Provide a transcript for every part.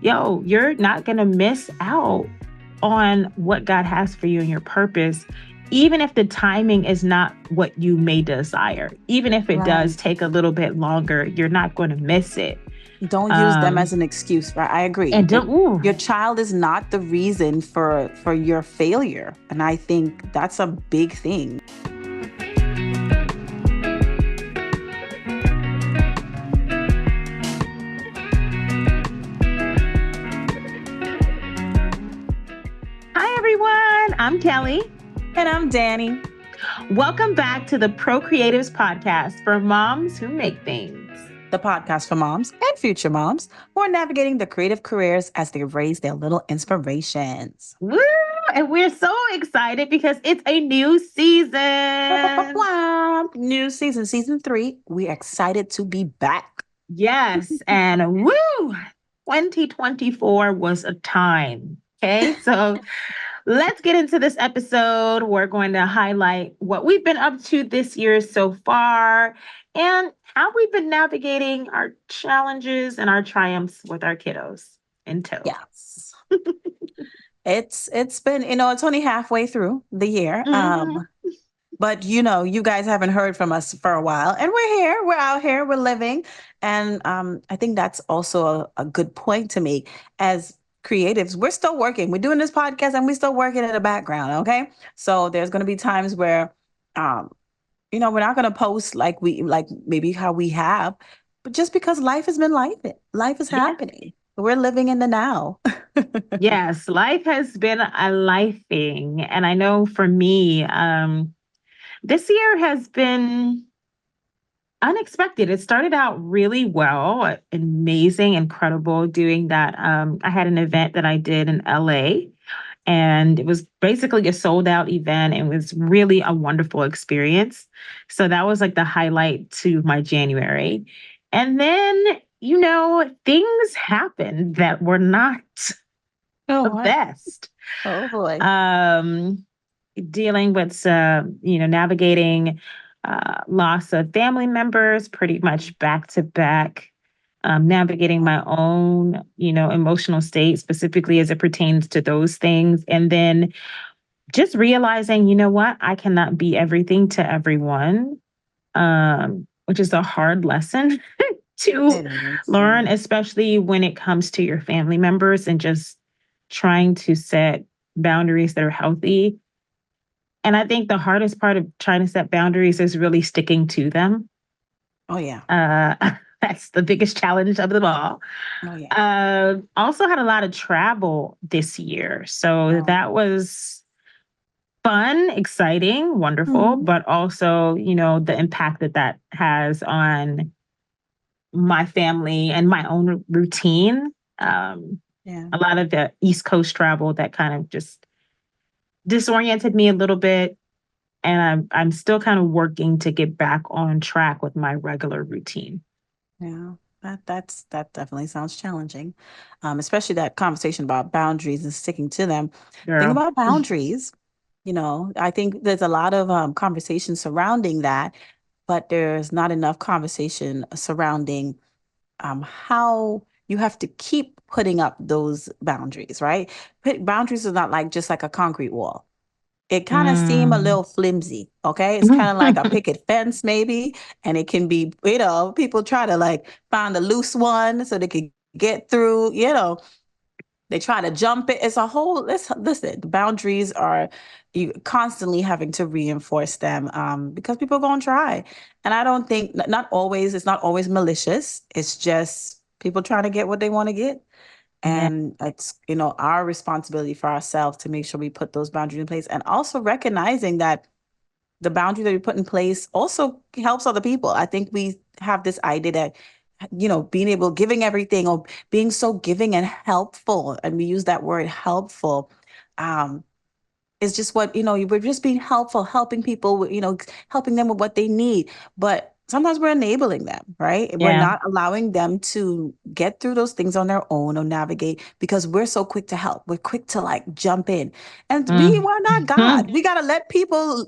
yo, you're not going to miss out on what God has for you and your purpose, even if the timing is not what you may desire. Even if it does Right. take a little bit longer, you're not going to miss it. Don't use them Um, as an excuse, right? I agree. and don't, ooh, Your child is not the reason for your failure. And I think that's a big thing. Hi, everyone. I'm Kelli. And I'm Danni, Welcome back to the ProCreatives Podcast for moms who make things. the podcast for moms and future moms who are navigating the creative careers as they raise their little inspirations. Woo! And we're so excited because it's a new season. New season, season 3. We're excited to be back. Yes. And woo! 2024 was a time. Okay. So let's get into this episode. We're going to highlight what we've been up to this year so far and how we've been navigating our challenges and our triumphs with our kiddos in tow. Yes. It's been, it's only halfway through the year. Mhm. But you guys haven't heard from us for a while, and we're here, we're out here, we're living. And I think that's also a good point to make. As creatives, we're still working. We're doing this podcast and we're still working in the background. Okay. So there's going to be times where, we're not going to post like maybe how we have, but just because life has been life is Yeah. happening. We're living in the now. Yes, life has been a life thing. And I know for me, this year has been unexpected. It started out really well, amazing, incredible doing that. I had an event that I did in LA, and it was basically a sold out event. It was really a wonderful experience. So that was like the highlight to my January. And then, things happened that were not Oh, the what? best. Oh boy. Um, Dealing with, navigating loss of family members pretty much back to back, navigating my own, emotional state, specifically as it pertains to those things. And then just realizing, you know what, I cannot be everything to everyone, which is a hard lesson to It is. learn, especially when it comes to your family members and just trying to set boundaries that are healthy. And I think the hardest part of trying to set boundaries is really sticking to them. Oh yeah. That's the biggest challenge of them all. Oh yeah. Also had a lot of travel this year. So Oh. that was fun, exciting, wonderful, Mhm. but also, the impact that that has on my family and my own routine. Yeah. A lot of the East Coast travel that kind of just disoriented me a little bit. And I'm still kind of working to get back on track with my regular routine. Yeah. That definitely sounds challenging. Especially that conversation about boundaries and sticking to them. Think Girl. about boundaries. I think there's a lot of conversation surrounding that, but there's not enough conversation surrounding how you have to keep putting up those boundaries, right? Boundaries are not like just like a concrete wall. It kind of seem a Mm. little flimsy. Okay. It's kind of like a picket fence, maybe. And it can be, people try to like find a loose one so they can get through, they try to jump it. It's a whole, listen, the boundaries are, you constantly having to reinforce them because people are going to try. And I don't think, not always, it's not always malicious. It's just people trying to get what they want to get. Yeah. And it's, our responsibility for ourselves to make sure we put those boundaries in place, and also recognizing that the boundary that we put in place also helps other people. I think we have this idea that, being able, giving everything or being so giving and helpful, and we use that word helpful, um, is just what, we're just being helpful, helping people, helping them with what they need. But sometimes we're enabling them, right? We're Yeah. not allowing them to get through those things on their own or navigate because we're so quick to help. We're quick to like jump in. And we Mm. are not God. We gotta let people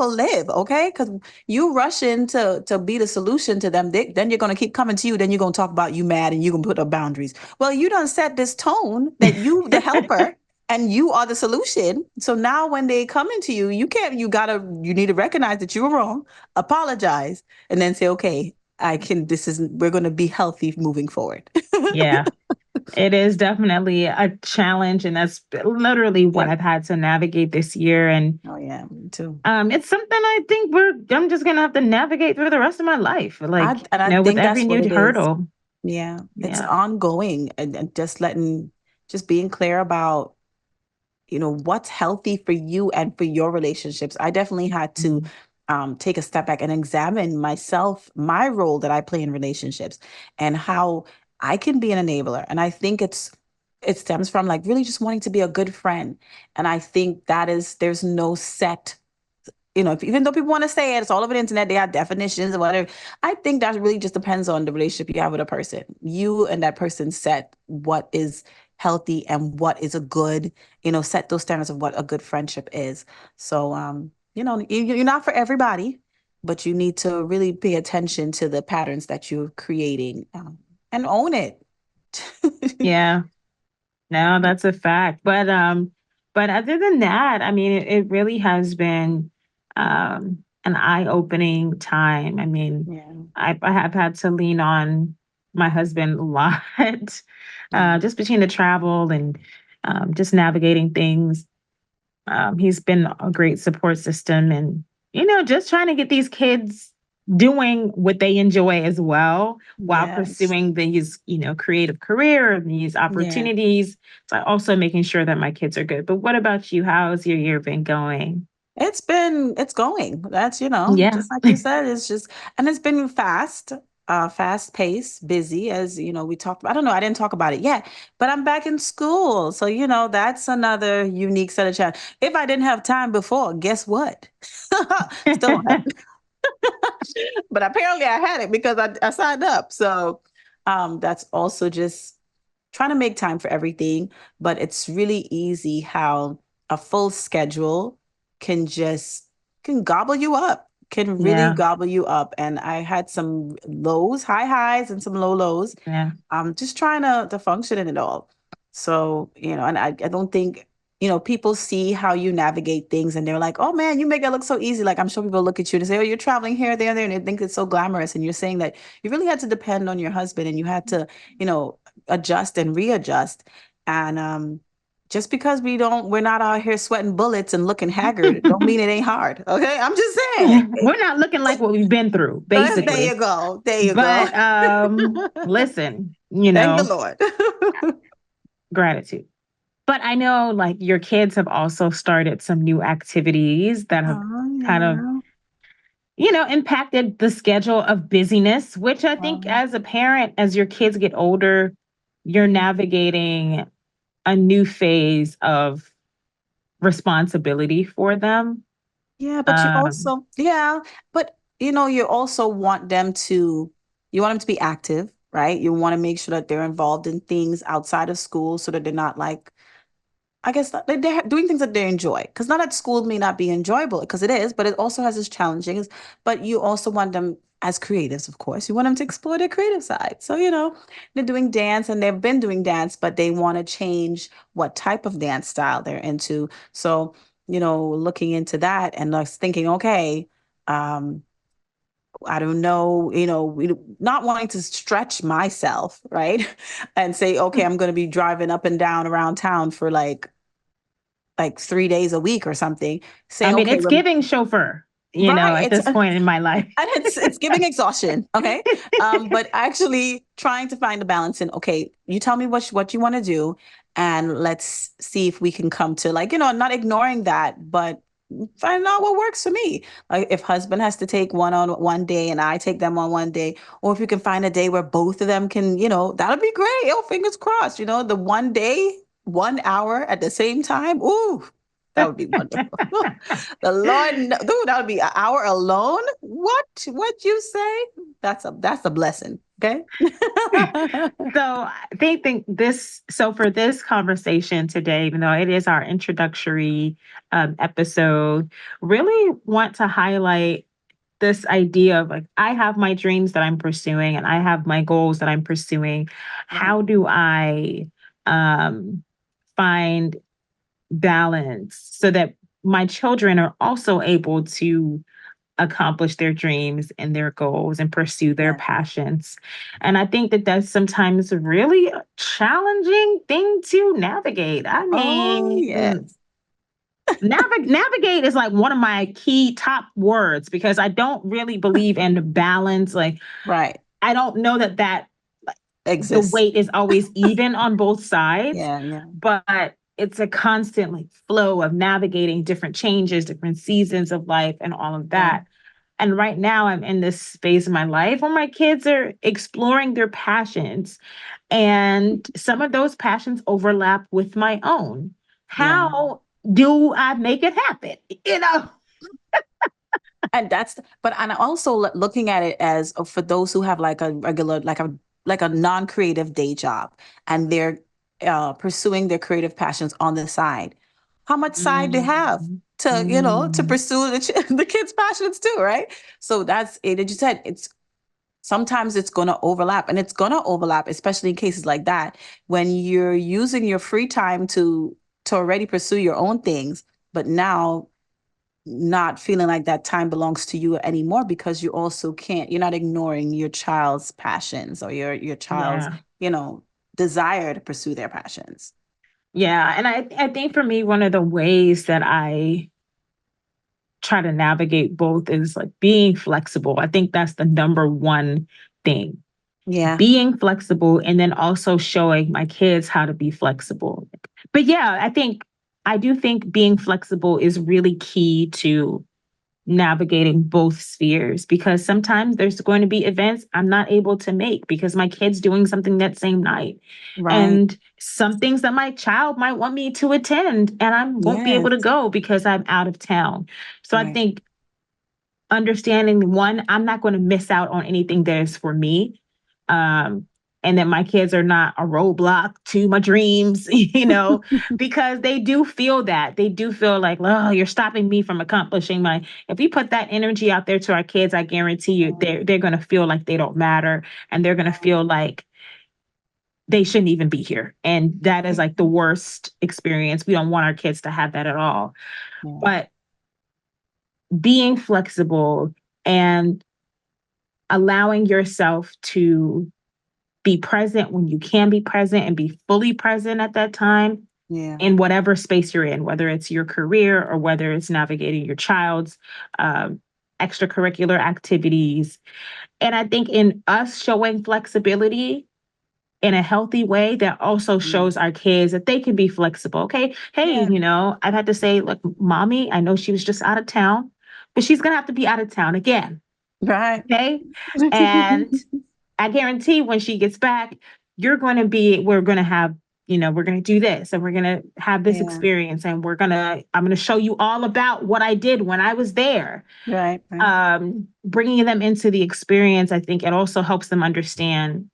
live, okay? Because you rush in to be the solution to them, then you're gonna keep coming to you, then you're gonna talk about you mad and you're gonna put up boundaries. Well, you don't set this tone that you the helper and you are the solution. So now when they come into you, you need to recognize that you were wrong, apologize, and then say, okay, we're going to be healthy moving forward. Yeah. It is definitely a challenge, and that's literally what Yep. I've had to navigate this year. And Oh yeah, me too. it's something I think I'm just gonna have to navigate through the rest of my life. Like, And I with think every that's what new it is. hurdle. Yeah, it's Yeah. ongoing, and just being clear about, what's healthy for you and for your relationships. I definitely had to Mhm. take a step back and examine myself, my role that I play in relationships, and how I can be an enabler. And I think it stems from like really just wanting to be a good friend. And I think there's no set, even though people want to say it, it's all over the internet, they have definitions or whatever. I think that really just depends on the relationship you have with a person. You and that person set what is healthy and what is a good, set those standards of what a good friendship is. So, you're not for everybody, but you need to really pay attention to the patterns that you're creating, and own it. Yeah. No, that's a fact. But other than that, I mean, it really has been an eye-opening time. I mean, Yeah. I have had to lean on my husband a lot, Yeah. just between the travel and just navigating things. He's been a great support system, and just trying to get these kids doing what they enjoy as well while Yes. pursuing these, creative career and these Yeah. opportunities. So also making sure that my kids are good. But what about you? How's your year been going? It's going. That's, Yeah. just like you said, and it's been fast paced, busy, as we talked about. I don't know, I didn't talk about it yet, but I'm back in school. So, that's another unique set of challenges. If I didn't have time before, guess what? Still don't have it. But apparently I had it because I signed up. So that's also just trying to make time for everything, but it's really easy how a full schedule can just can gobble you up, can really Yeah. gobble you up. And I had some high highs and some low lows. Yeah. Just trying to function in it all. So, and I don't think, people see how you navigate things and they're like, oh man, you make it look so easy. Like I'm sure people look at you and say, oh, you're traveling here, there, and there, and they think it's so glamorous. And you're saying that you really had to depend on your husband and you had to, adjust and readjust. And just because we're not out here sweating bullets and looking haggard, don't mean it ain't hard. Okay. I'm just saying. We're not looking like what we've been through, There basically. you go. There you go. But listen, Thank the Lord. gratitude. But I know like your kids have also started some new activities that have Oh, kind of, yeah. impacted the schedule of busyness, which I think Um, as a parent, as your kids get older, you're navigating a new phase of responsibility for them. yeah, but Um, you also you want them to be active, right? You want to make sure that they're involved in things outside of school so that they're not like, I guess that they're doing things that they enjoy. Because not at school may not be enjoyable, because it is, but it also has its challenges. But you also want them as creatives, of course. You want them to explore their creative side. So, they're doing dance and they've been doing dance, but they want to change what type of dance style they're into. So, looking into that and us thinking, okay, um, I don't know, not wanting to stretch myself, right? And say, okay, I'm going to be driving up and down around town for like 3 days a week or something, I saying, mean, okay, it's giving chauffeur, right, at this point in my life. and it's giving exhaustion, okay, but actually trying to find a balance in, okay, you tell me what you want to do, and let's see if we can come to, like, not ignoring that, but find out what works for me. Like if husband has to take one on one day and I take them on one day, or if you can find a day where both of them can, that'll be great. Oh, fingers crossed, the one day, 1 hour at the same time. Ooh, That would be wonderful. The Lord, dude, that would be an hour alone. What you say? That's a blessing. Okay. So think this. So for this conversation today, even though it is our introductory episode, really want to highlight this idea of like I have my dreams that I'm pursuing and I have my goals that I'm pursuing. Right. How do I find balance so that my children are also able to accomplish their dreams and their goals and pursue their Yeah. passions. And I think that that's sometimes really a challenging thing to navigate. I Oh, mean, yes. navigate is like one of my key top words because I don't really believe in balance. Like, Right. I don't know that the Exists. weight is always even on both sides, Yeah. Yeah. but it's a constant like flow of navigating different changes, different seasons of life, and all of Yeah. that. And right now, I'm in this phase of my life where my kids are exploring their passions, and some of those passions overlap with my own. Yeah. How do I make it happen? You know? And but and also looking at it as for those who have like a regular, like a non-creative day job, and they're pursuing their creative passions on the side. How much side they have Mm, to, to mm. pursue the kids' passions too, right? So that's it. As you said, it's sometimes it's going to overlap, and it's going to overlap, especially in cases like that when you're using your free time to already pursue your own things, but now not feeling like that time belongs to you anymore because you're not ignoring your child's passions or your child's, Yeah. desire to pursue their passions. Yeah. And I think for me, one of the ways that I try to navigate both is like being flexible. I think that's the number one thing. Yeah. Being flexible and then also showing my kids how to be flexible. But yeah, I do think being flexible is really key to navigating both spheres because sometimes there's going to be events I'm not able to make because my kid's doing something that same night. Right. And some things that my child might want me to attend and I won't be able to Yes. go because I'm out of town. So I Right. think understanding one, I'm not going to miss out on anything that is for me. Um, and that my kids are not a roadblock to my dreams, because they do feel that. They do feel like, oh, you're stopping me from accomplishing my. If we put that energy out there to our kids, I guarantee you they're going to feel like they don't matter and they're going to feel like they shouldn't even be here. And that is like the worst experience. We don't want our kids to have that at all. Yeah. But being flexible and allowing yourself to be present when you can be present and be fully present at that time Yeah. in whatever space you're in, whether it's your career or whether it's navigating your child's extracurricular activities. And I think in us showing flexibility in a healthy way, that also Yeah. shows our kids that they can be flexible. Okay. Hey, Yeah. I've had to say, look, mommy, I know she was just out of town, but she's going to have to be out of town again. Right. Okay. And I guarantee when she gets back, we're going to have, we're going to do this and we're going to have this Yeah. experience and I'm going to show you all about what I did when I was there. Right. Right. Bringing them into the experience, I think it also helps them understand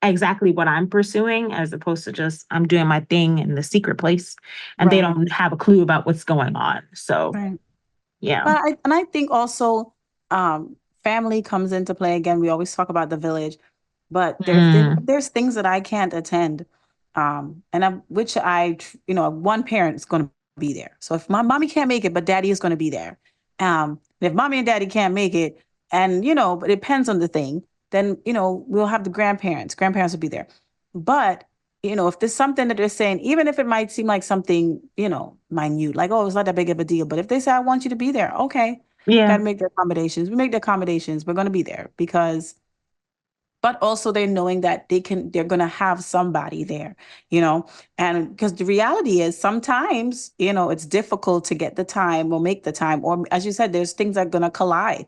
exactly what I'm pursuing as opposed to just I'm doing my thing in the secret place and they Right. don't have a clue about what's going on. So, Right. yeah. But I think also family comes into play again. We always talk about the village, but Mm, there's things that I can't attend, and one parent is going to be there. So if my mommy can't make it, but daddy is going to be there. And if mommy and daddy can't make it, and but it depends on the thing, then we'll have the grandparents. Grandparents will be there, but if there's something that they're saying, even if it might seem like something, minute, like, oh, it's not that big of a deal. But if they say, I want you to be there, okay, got yeah. to make the accommodations. We make the accommodations. We're going to be there but also they're knowing that they're going to have somebody there, and because the reality is sometimes, it's difficult to get the time or make the time, or as you said, there's things that are going to collide.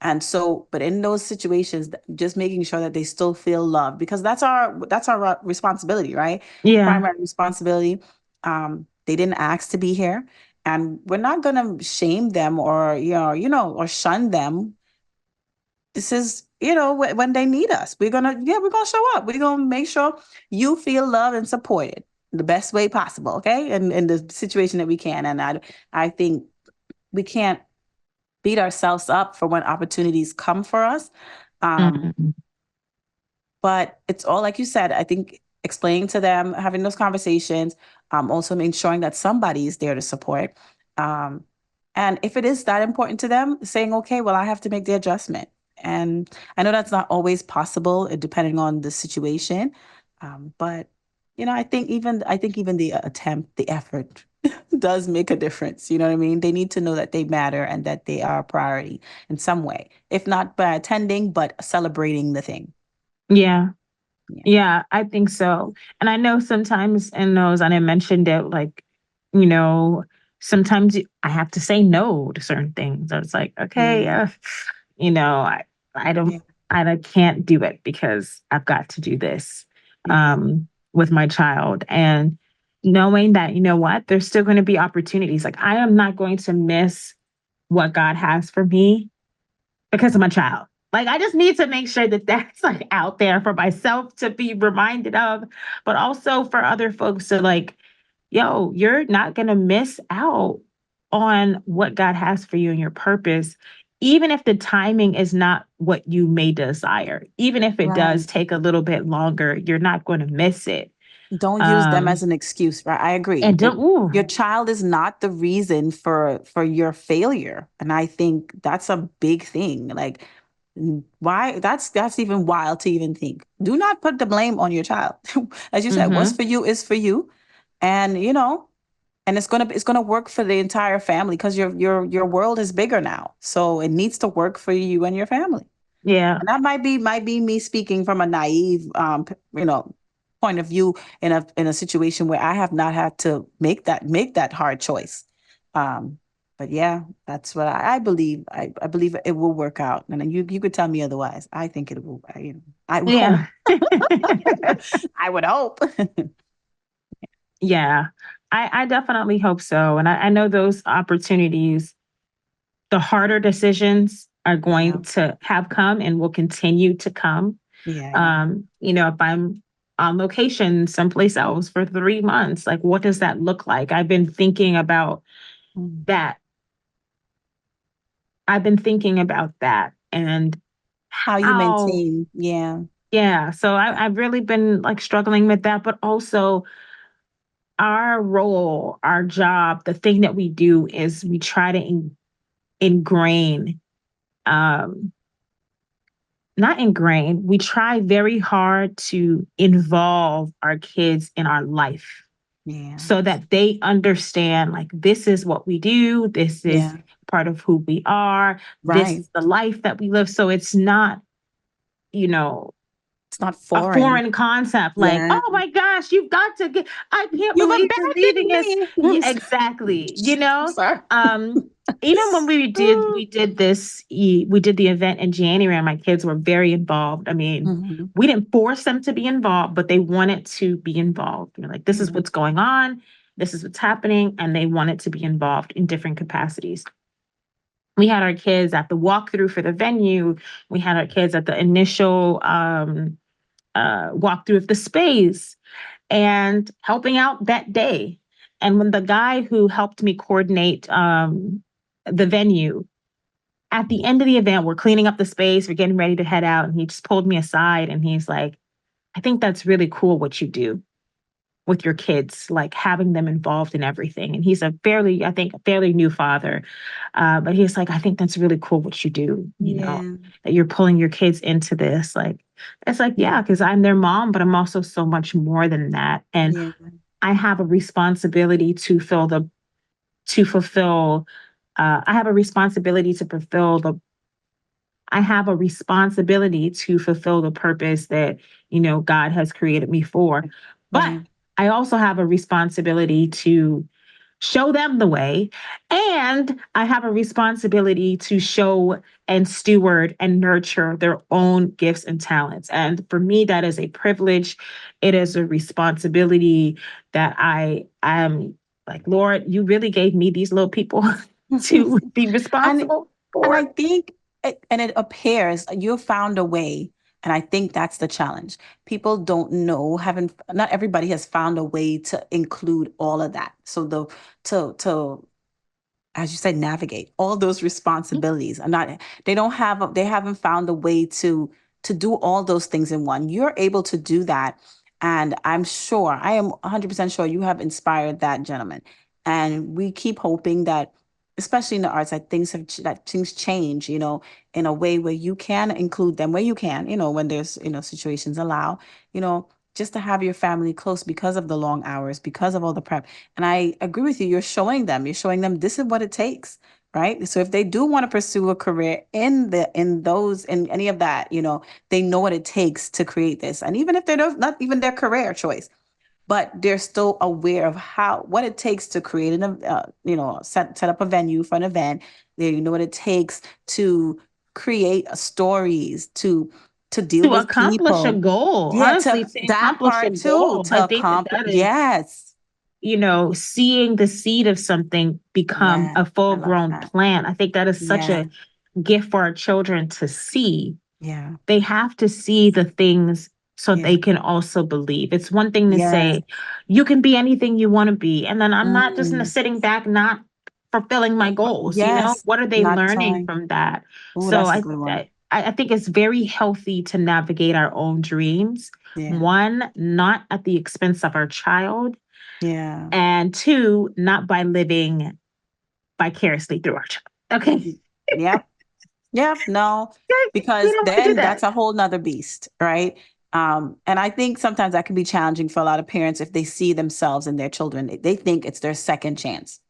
And so, but in those situations, just making sure that they still feel loved, because that's our responsibility, right? Yeah. Primary responsibility. They didn't ask to be here, And we're not going to shame them or, or shun them. This is, when they need us, we're going to show up. We're going to make sure you feel loved and supported the best way possible. Okay. And in the situation that we can. And I think we can't beat ourselves up for when opportunities come for us. Mhm. But it's all, like you said, I think explaining to them, having those conversations, also ensuring that somebody is there to support. Um, and if it is that important to them, saying, okay, well, I have to make the adjustment. And I know that's not always possible, depending on the situation. But I think even the attempt, the effort does make a difference. You know what I mean? They need to know that they matter and that they are a priority in some way, if not by attending, but celebrating the thing. Yeah. Yeah. Yeah, I think so. And I know sometimes in those, and I mentioned it, like, you know, sometimes I have to say no to certain things. I was like, okay, Yeah. you know, I, I don't, Yeah. I can't do it because I've got to do this Yeah. with my child. And knowing that, you know what, there's still going to be opportunities. Like, I am not going to miss what God has for me because of my child. Like, I just need to make sure that that's like out there for myself to be reminded of, but also for other folks to like, yo, you're not going to miss out on what God has for you and your purpose, even if the timing is not what you may desire, even if it does Right. take a little bit longer, you're not going to miss it. Don't use them Um, as an excuse, right? I agree. and don't, ooh, Your child is not the reason for your failure. And I think that's a big thing. Like, why that's even wild to even think. Do not put the blame on your child. As you said, what's mm-hmm, for you is for you. And and it's gonna work for the entire family because your world is bigger now. So it needs to work for you and your family. yeah, And that might be me speaking from a naive point of view in a situation where I have not had to make that hard choice. Um, but yeah, that's what I believe. I believe it will work out. And then you could tell me otherwise. I think it will. I would hope. yeah, I would hope. yeah. I definitely hope so. And I know those opportunities, the harder decisions are Yeah. going to have come and will continue to come. Yeah. Yeah. If I'm on location someplace else for 3 months, like what does that look like? Mm. That. I've been thinking about that and How you how, maintain? Yeah. yeah. So I've really been like struggling with that, but also our role, our job, the thing that we do is we try to ingrain, um, not ingrain, we try very hard to involve our kids in our life Yeah. so that they understand like this is what we do, this is Yeah. part of who we are, this Right. is the life that we live. So it's not, you know, It's not a foreign. foreign concept like, Yeah. oh my gosh, you've got to get, I can't You've believe you're leaving us. abandoned Yeah, me. exactly. Sorry. Um, even when we did the event in January, my kids were very involved. I mean, Mhm. we didn't force them to be involved, but they wanted to be involved. We're like, this is Yeah. what's going on, this is what's happening, and they wanted to be involved in different capacities. We had our kids at the walkthrough for the venue. We had our kids at the initial walkthrough of the space and helping out that day. And when the guy who helped me coordinate the venue, at the end of the event, we're cleaning up the space, we're getting ready to head out. And he just pulled me aside and he's like, I think that's really cool what you do with your kids, like having them involved in everything. And he's I think, a fairly new father. But he's like, I think that's really cool what you do, Yeah. that you're pulling your kids into this. Like, it's like, yeah, because I'm their mom, but I'm also so much more than that. And Yeah. I have a responsibility to fulfill, I have a responsibility to fulfill the I have a responsibility to fulfill the purpose that, God has created me for. But Yeah. I also have a responsibility to show them the way. And I have a responsibility to show and steward and nurture their own gifts and talents. And for me, that is a privilege. It is a responsibility that I am. Like, Lord, you really gave me these little people to be and responsible and I for. think it appears you found a way, and I think that's the challenge. People don't know, haven't not everybody has found a way to include all of that. So the to as you said, navigate all those responsibilities. And not they haven't found a way to do all those things in one. You're able to do that. And I am 100% sure you have inspired that gentleman. And we keep hoping that, especially in the arts, that things change, in a way where you can include them, where you can, when there's, situations allow, you know, just to have your family close because of the long hours, because of all the prep. And I agree with you. You're showing them this is what it takes, right? So if they do want to pursue a career in any of that, they know what it takes to create this. And even if they're not even their career choice, but they're still aware of what it takes to create set up a venue for an event. They know what it takes to create stories, to deal To with accomplish a people. goal, Yeah, honestly, to to that accomplish a part too, goal, I to think that accomplish. that is, Yes. seeing the seed of something become Yeah, a full I love grown that. plant. I think that is such Yeah, a gift for our children to see. yeah, They have to see the things so they yeah, can also believe. It's one thing to yes. say, you can be anything you want to be. And then I'm not just Mm, sitting back, not fulfilling my goals. yes, What are they not learning trying. from that? Oh, So that's a good one. I think it's very healthy to navigate our own dreams. Yeah, One, not at the expense of our child. yeah. And two, not by living vicariously through our child. Okay. Yep. Yep, no, We because don't want to do then that. that's a whole nother beast, right? And I think sometimes that can be challenging for a lot of parents if they see themselves in their children. They think it's their second chance.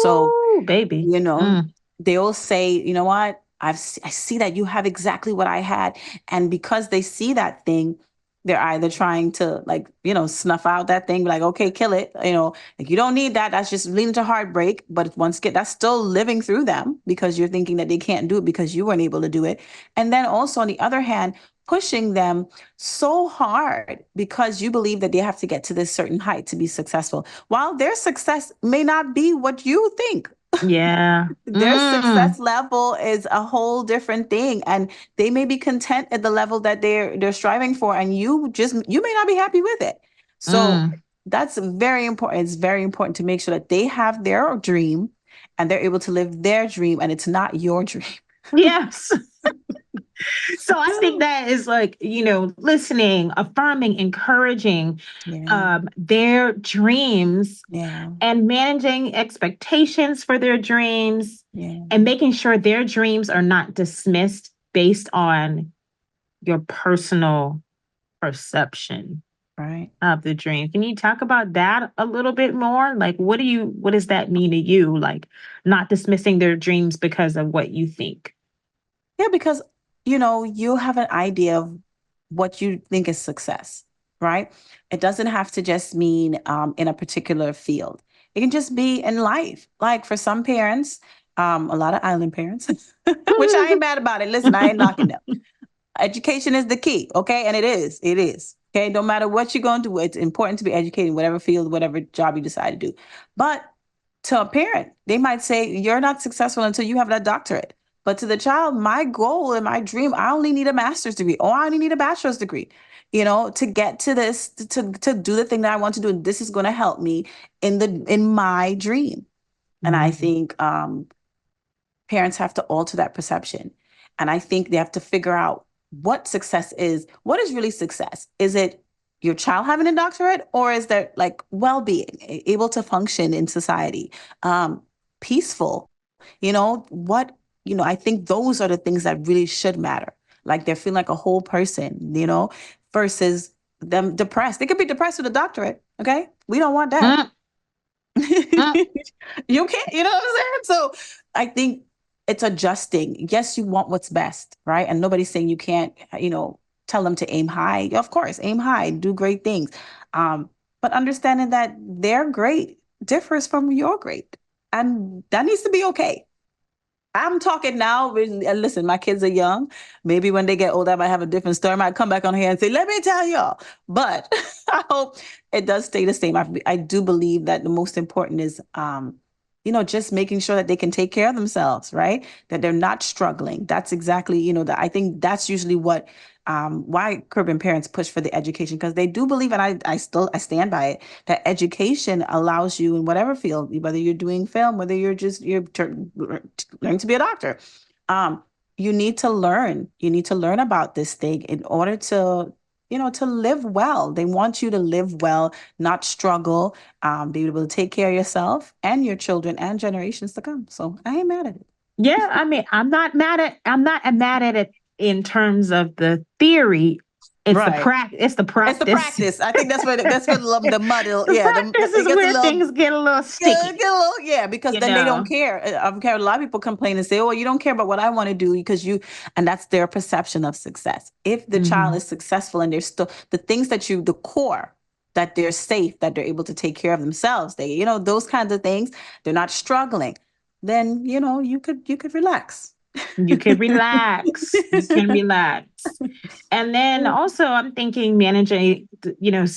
So, Ooh, baby. you know, Mm. they'll say, you know what? I see that you have exactly what I had. And because they see that thing, they're either trying to like, snuff out that thing, like, okay, kill it. Like you don't need that. That's just leading to heartbreak. But once again, that's still living through them because you're thinking that they can't do it because you weren't able to do it. And then also on the other hand, pushing them so hard because you believe that they have to get to this certain height to be successful, while their success may not be what you think. Yeah. Their Mm. success level is a whole different thing, and they may be content at the level that they're striving for, and you may not be happy with it. So Mm. that's very important. It's very important to make sure that they have their dream and they're able to live their dream, and it's not your dream. Yes. So I think that is like, listening, affirming, encouraging Yeah, their dreams yeah, and managing expectations for their dreams yeah. and making sure their dreams are not dismissed based on your personal perception Right. of the dream. Can you talk about that a little bit more? Like, what does that mean to you? Like, not dismissing their dreams because of what you think. Yeah, because you have an idea of what you think is success, right? It doesn't have to just mean in a particular field. It can just be in life. Like for some parents, a lot of island parents, which I ain't mad about it. Listen, I ain't knocking them. Education is the key, okay? And it is. It is. Okay. No matter what you're going to do, it's important to be educated in whatever field, whatever job you decide to do. But to a parent, they might say, you're not successful until you have that doctorate. But to the child, my goal and my dream, I only need a master's degree or I only need a bachelor's degree, to get to this, to do the thing that I want to do. And this is going to help me in my dream. And I Mm. think parents have to alter that perception. And I think they have to figure out what success is. What is really success? Is it your child having a doctorate, or is that like well-being, able to function in society, peaceful? I think those are the things that really should matter. Like they're feeling like a whole person, versus them depressed. They could be depressed with a doctorate. Okay. We don't want that. Mm. Mm. You can't, you know what I'm saying? So I think it's adjusting. Yes, you want what's best, right? And nobody's saying you can't, tell them to aim high. Of course, aim high, do great things. But understanding that their great differs from your great. And that needs to be okay. I'm talking now. Listen, my kids are young. Maybe when they get older, I might have a different story. I might come back on here and say, let me tell y'all. But I hope it does stay the same. I do believe that the most important is, just making sure that they can take care of themselves, right? That they're not struggling. That's exactly, that I think that's usually what, why Caribbean parents push for the education, because they do believe, and I stand by it, that education allows you in whatever field, whether you're doing film, whether you're learning to be a doctor, um, you need to learn about this thing in order to live well. They want you to live well, not struggle, be able to take care of yourself and your children and generations to come. So I ain't mad at it. Yeah, I mean, I'm not mad at it in terms of the theory. It's the Right. practice. It's the It's the practice. practice. I think that's where the muddle. The Yeah, practice it is gets a where little. things get a little Yeah, sticky. yeah, because You then they don't know. care. I've heard a lot of people complain and say, "Oh, you don't care about what I want to do because you," and that's their perception of success. If the child Mhm. is successful and they're still the things the core, that they're safe, that they're able to take care of themselves, those kinds of things, they're not struggling, then, you could relax. You can relax. You can relax. And then also, I'm thinking managing,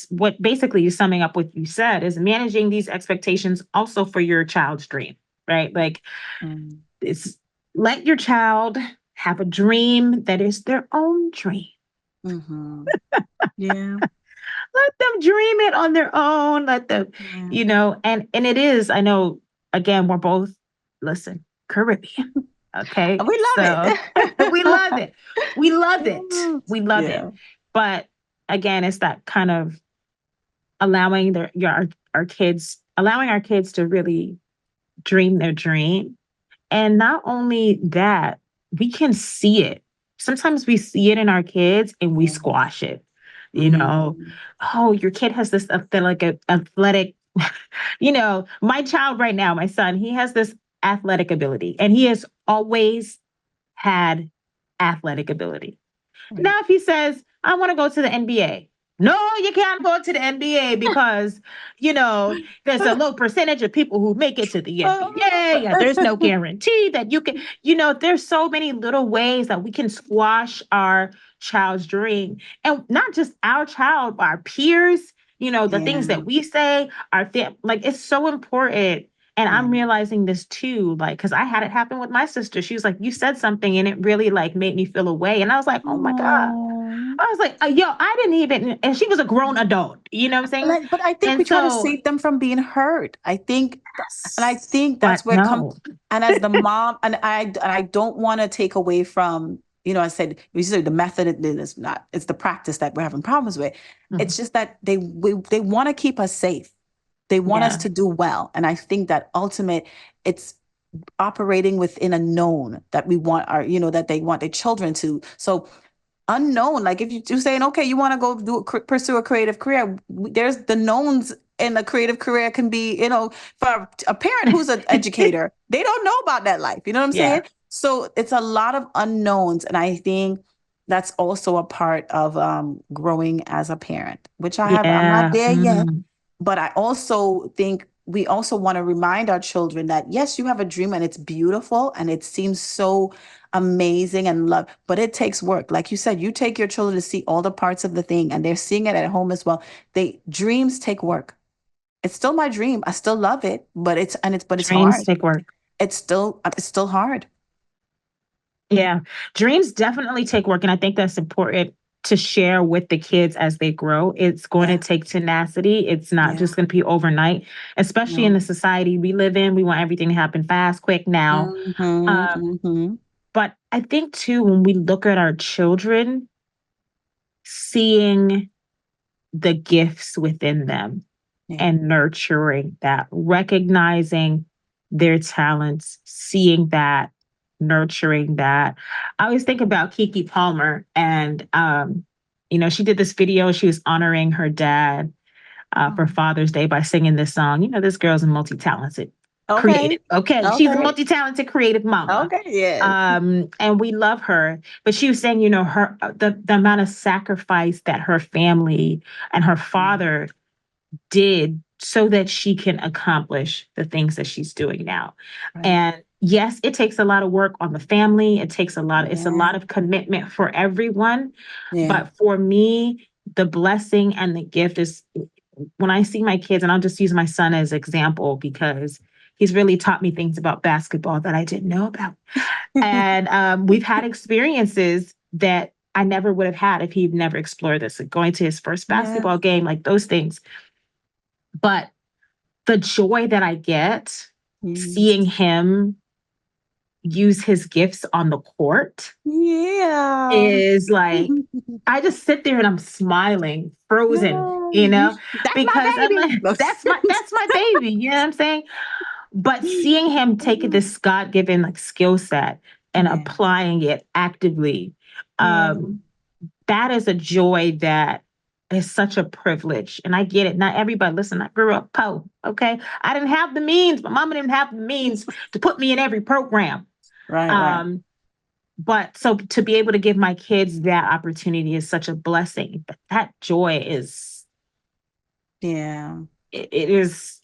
what basically you're summing up what you said is managing these expectations also for your child's dream, right? Like, Mm. it's let your child have a dream that is their own dream. Mm-hmm. Yeah. Let them dream it on their own. Let them, Yeah. and it is, I know, again, we're both, listen, Caribbean. Okay. We love So we love it. it. We love it. We love it. Yeah. But again, it's that kind of allowing allowing our kids to really dream their dream. And not only that, we can see it. Sometimes we see it in our kids and we Yeah. squash it. Mm. Oh, your kid has this athletic, my child right now, my son, he has this athletic ability and he has always had athletic ability. Right. Now, if he says, I want to go to the NBA, no, you can't go to the NBA because, there's a low percentage of people who make it to the NBA. Yeah, there's no guarantee that you can, there's so many little ways that we can squash our child's dream. And not just our child, but our peers, the things Yeah. that we say, like, it's so important. And I'm Yeah. realizing this too, like, because I had it happen with my sister. She was like, you said something and it really like made me feel away. And I was like, oh my God. Oh. I was like, yo, I didn't even, and she was a grown adult, you know what I'm saying? But I think we And try to so, save them from being hurt. And I think but that's where it comes. no, And as the mom, and I don't want to take away from, I said, you said the method is not, it's the practice that we're having problems with. Mhm. It's just that they want to keep us safe. They want us Yeah, to do well. And I think that it's operating within a known that we want that they want their children to. So unknown, like if you're saying, okay, you want to go pursue a creative career, there's the knowns in a creative career can be, for a parent who's an educator, they don't know about that life. You know what I'm yeah, saying? So it's a lot of unknowns. And I think that's also a part of growing as a parent, which I'm not yeah. there yet. Mhm. But I also think we also want to remind our children that, yes, you have a dream and it's beautiful and it seems so amazing and love, but it takes work. Like you said, you take your children to see all the parts of the thing and they're seeing it at home as well. Dreams take work. It's still my dream. I still love it, but it's Dreams hard. take work. It's still hard. Yeah, dreams definitely take work. And I think that's important to share with the kids as they grow. It's going to Yeah. take tenacity. It's not Yeah. just going to be overnight, especially in No. the society we live in. We want everything to happen fast, quick now. Mm-hmm. Um, Mm-hmm. but I think too, when we look at our children, seeing the gifts within them Yeah. and nurturing that, recognizing their talents, seeing that, nurturing that. I always think about Kiki Palmer, and she did this video. She was honoring her dad for Oh. Father's Day by singing this song. This girl's a multi-talented Okay. creative. Okay, she's a Okay. multi-talented creative mama. Okay. Yes. And we love her. But she was saying, her the amount of sacrifice that her family and her father did so that she can accomplish the things that she's doing now. Right. And yes, it takes a lot of work on the family. It's a Yeah. lot of commitment for everyone. Yeah. But for me, the blessing and the gift is when I see my kids, and I'll just use my son as example because he's really taught me things about basketball that I didn't know about. And we've had experiences that I never would have had if he'd never explored this, like going to his first Yeah. basketball game, like those things. But the joy that I get Mm. seeing him use his gifts on the court Yeah. is like, I just sit there and I'm smiling, frozen, Yeah. That's my because I'm baby. like, that's my baby. You know what I'm saying? But seeing him take this God-given like skill set and Yeah. applying it actively, Yeah. um, that is a joy that is such a privilege. And I get it. Not everybody, listen, I grew up poor. Okay. I didn't have the means. My mama didn't have the means to put me in every program. Right, right. Um, but so to be able to give my kids that opportunity is such a blessing. But that joy is, Yeah. it is,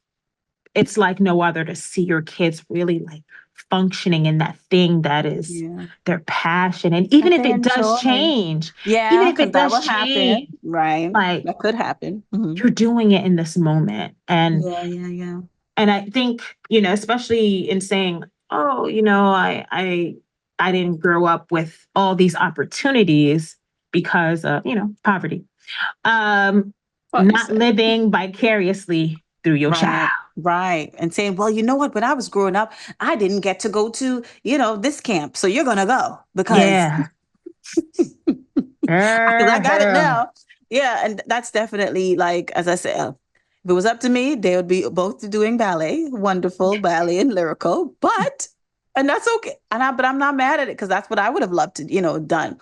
it's like no other to see your kids really like functioning in that thing that is Yeah. their passion. And even That if they it does enjoy. change, even Yeah, if because it that does will happen. change, Right. like That could happen. you're doing it in this moment. Yeah, yeah, yeah. And I think, especially in saying, oh, I didn't grow up with all these opportunities because of, poverty. Um, What you Not say. living vicariously through your child. Right, right. And saying, well, you know what? When I was growing up, I didn't get to go to, this camp. So you're gonna go because Yeah. I got it Uh-huh. now. Yeah, and that's definitely like, as I said, if it was up to me, they would be both doing ballet, wonderful ballet and lyrical, and that's okay. But I'm not mad at it because that's what I would have loved to, done,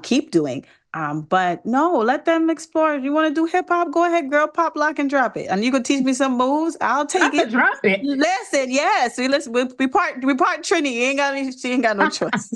keep doing. But no, let them explore. If you want to do hip hop, go ahead, girl, pop, lock, and drop it. And you can teach me some moves. I'll take it. Drop it. Listen, yes, we part Trini. She ain't got no choice.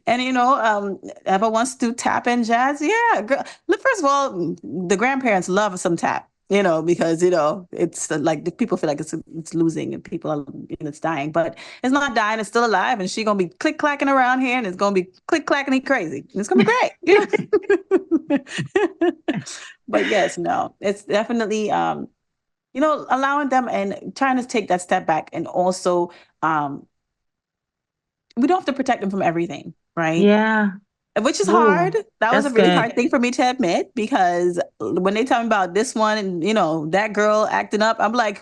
And ever wants to tap in jazz, yeah, girl. Look, first of all, the grandparents love some tap, because it's like the people feel like it's losing and people are, it's dying, but it's not dying, it's still alive, and she gonna be click clacking around here, and it's gonna be click clacking crazy. It's gonna be great. But yes, no, it's definitely allowing them and trying to take that step back, and also um we don't have to protect them from everything, right? Yeah. Which is hard. Ooh, That was a that's really good. hard thing for me to admit, because when they tell me about this one and that girl acting up, I'm like,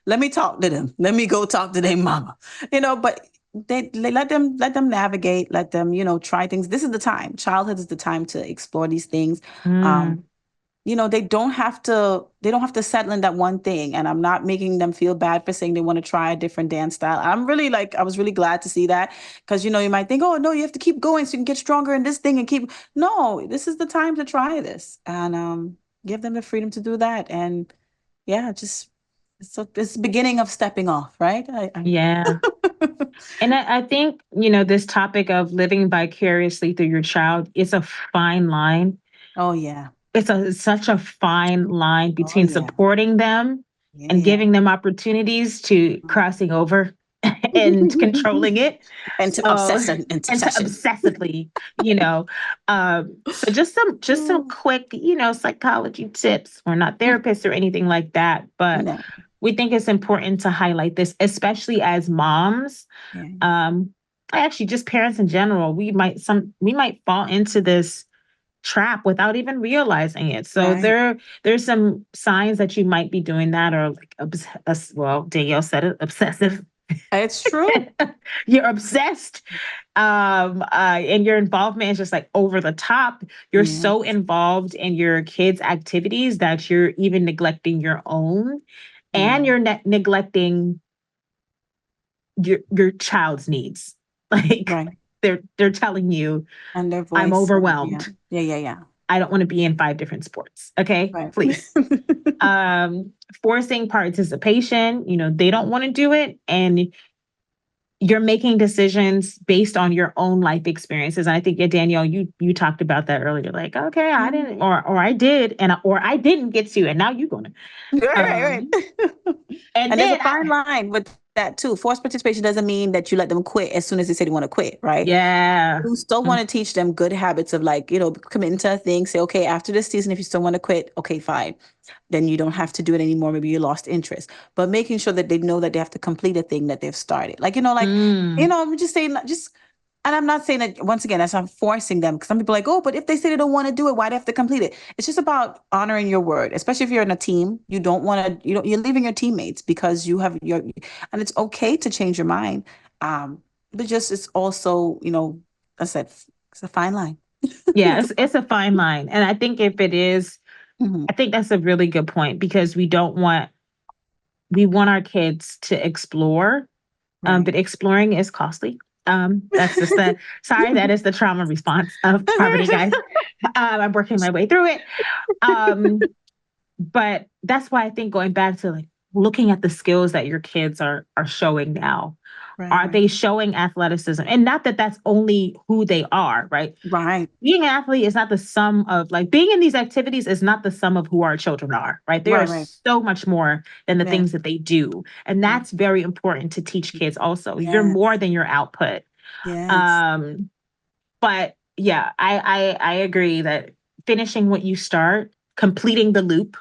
let me talk to them. Let me go talk to their mama. But they let them navigate, let them try things. This is the time. Childhood is the time to explore these things. Um, Mm, they don't have to settle in that one thing. And I'm not making them feel bad for saying they want to try a different dance style. I was really glad to see that, because you might think, oh no, you have to keep going so you can get stronger in this thing and keep. No, this is the time to try this, and give them the freedom to do that. And yeah, just it's the beginning of stepping off, right? yeah. And I think, this topic of living vicariously through your child is a fine line. Oh yeah. Such a fine line Oh between yeah. supporting them Yeah, and yeah. giving them opportunities to crossing over and controlling it. And to So, obsess and and to obsession. obsessively, so just some quick, psychology tips. We're not therapists or anything like that, but No. we think it's important to highlight this, especially as moms. Yeah. Um, Actually, just parents in general. We might fall into this trap without even realizing it. So Right. there's some signs that you might be doing that, or like well, Danielle said it, obsessive. It's true. You're obsessed, and your involvement is just like over the top. You're Yeah. so involved in your kids' activities that you're even neglecting your own, and Yeah. you're neglecting your child's needs. Like Right. they're telling you, And their I'm voice. Yeah. overwhelmed. Yeah. Yeah. Yeah. I don't want to be in 5 different sports. Okay, Right. please. Um, Forcing participation, they don't want to do it. And you're making decisions based on your own life experiences. And I think, yeah, Danielle, you talked about that earlier. Like, okay, I didn't, or I did, or I didn't get to, and now you're gonna. Right, right. And And there's a then fine line with that too. Forced participation doesn't mean that you let them quit as soon as they say they want to quit, right? yeah, You still want to teach them good habits of like, committing to a thing. Say, okay, after this season, if you still want to quit, okay, fine. Then you don't have to do it anymore. Maybe you lost interest. But making sure that they know that they have to complete a thing that they've started. I'm just saying, and I'm not saying that, once again, that's not forcing them. Because some people are like, oh, but if they say they don't want to do it, why do they have to complete it? It's just about honoring your word, especially if you're in a team. You don't want to, you're leaving your teammates because you have and it's okay to change your mind. But just, it's also, I said, it's a fine line. yeah, it's a fine line. And I think if it is, Mhm. I think that's a really good point, because we want our kids to explore, Right. but exploring is costly. That's just sorry, that is the trauma response of poverty, guys. I'm working my way through it. But that's why I think, going back to like looking at the skills that your kids are showing now, are Right. they showing athleticism? And not that that's only who they are, right? Right. Being an athlete is not the sum of, like, being in these activities is not the sum of who our children are, right? They are Right. Right. so much more than the Yes. things that they do. And Yes. that's very important to teach kids also. You're Yes. more than your output. Yes. But yeah, I agree that finishing what you start, completing the loop,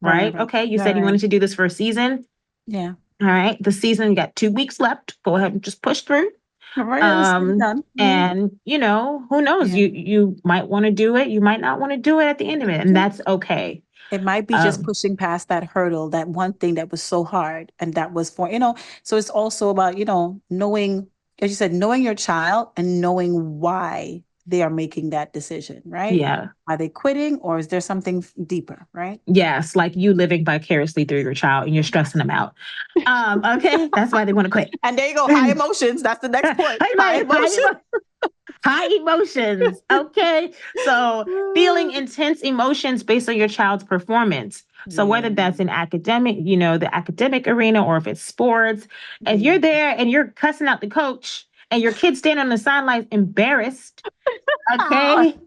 Right. right? Right. Okay, you said you Right. wanted to do this for a season. Yeah. All right, the season, you got 2 weeks left. Go ahead and just push through. Right. It's done. And who knows? Yeah. You might want to do it, you might not want to do it at the end of it, and Yeah. that's okay. It might be just pushing past that hurdle, that one thing that was so hard, and that was so it's also about, knowing, as you said, knowing your child and knowing why they are making that decision, right? Yeah. Are they quitting, or is there something deeper, right? Yes, like you living vicariously through your child and you're stressing them out. Okay, that's why they want to quit. And there you go, high emotions. That's the next point. High emotions. High emotions. Okay. So feeling intense emotions based on your child's performance. So whether that's in academic, the academic arena, or if it's sports, if you're there and you're cussing out the coach and your kid's standing on the sidelines embarrassed, okay,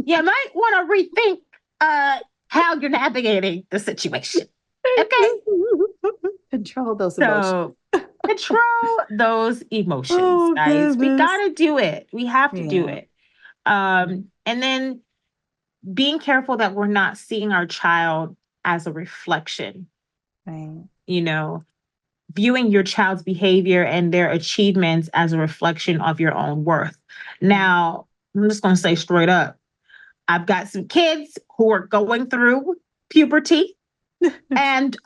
you might want to rethink how you're navigating the situation. Okay. Control those emotions. Control those emotions, Oh, guys. We goodness. gotta do it. We have to do Yeah. it. And then being careful that we're not seeing our child as a reflection, Right. viewing your child's behavior and their achievements as a reflection of your own worth. Now, I'm just going to say straight up, I've got some kids who are going through puberty. And,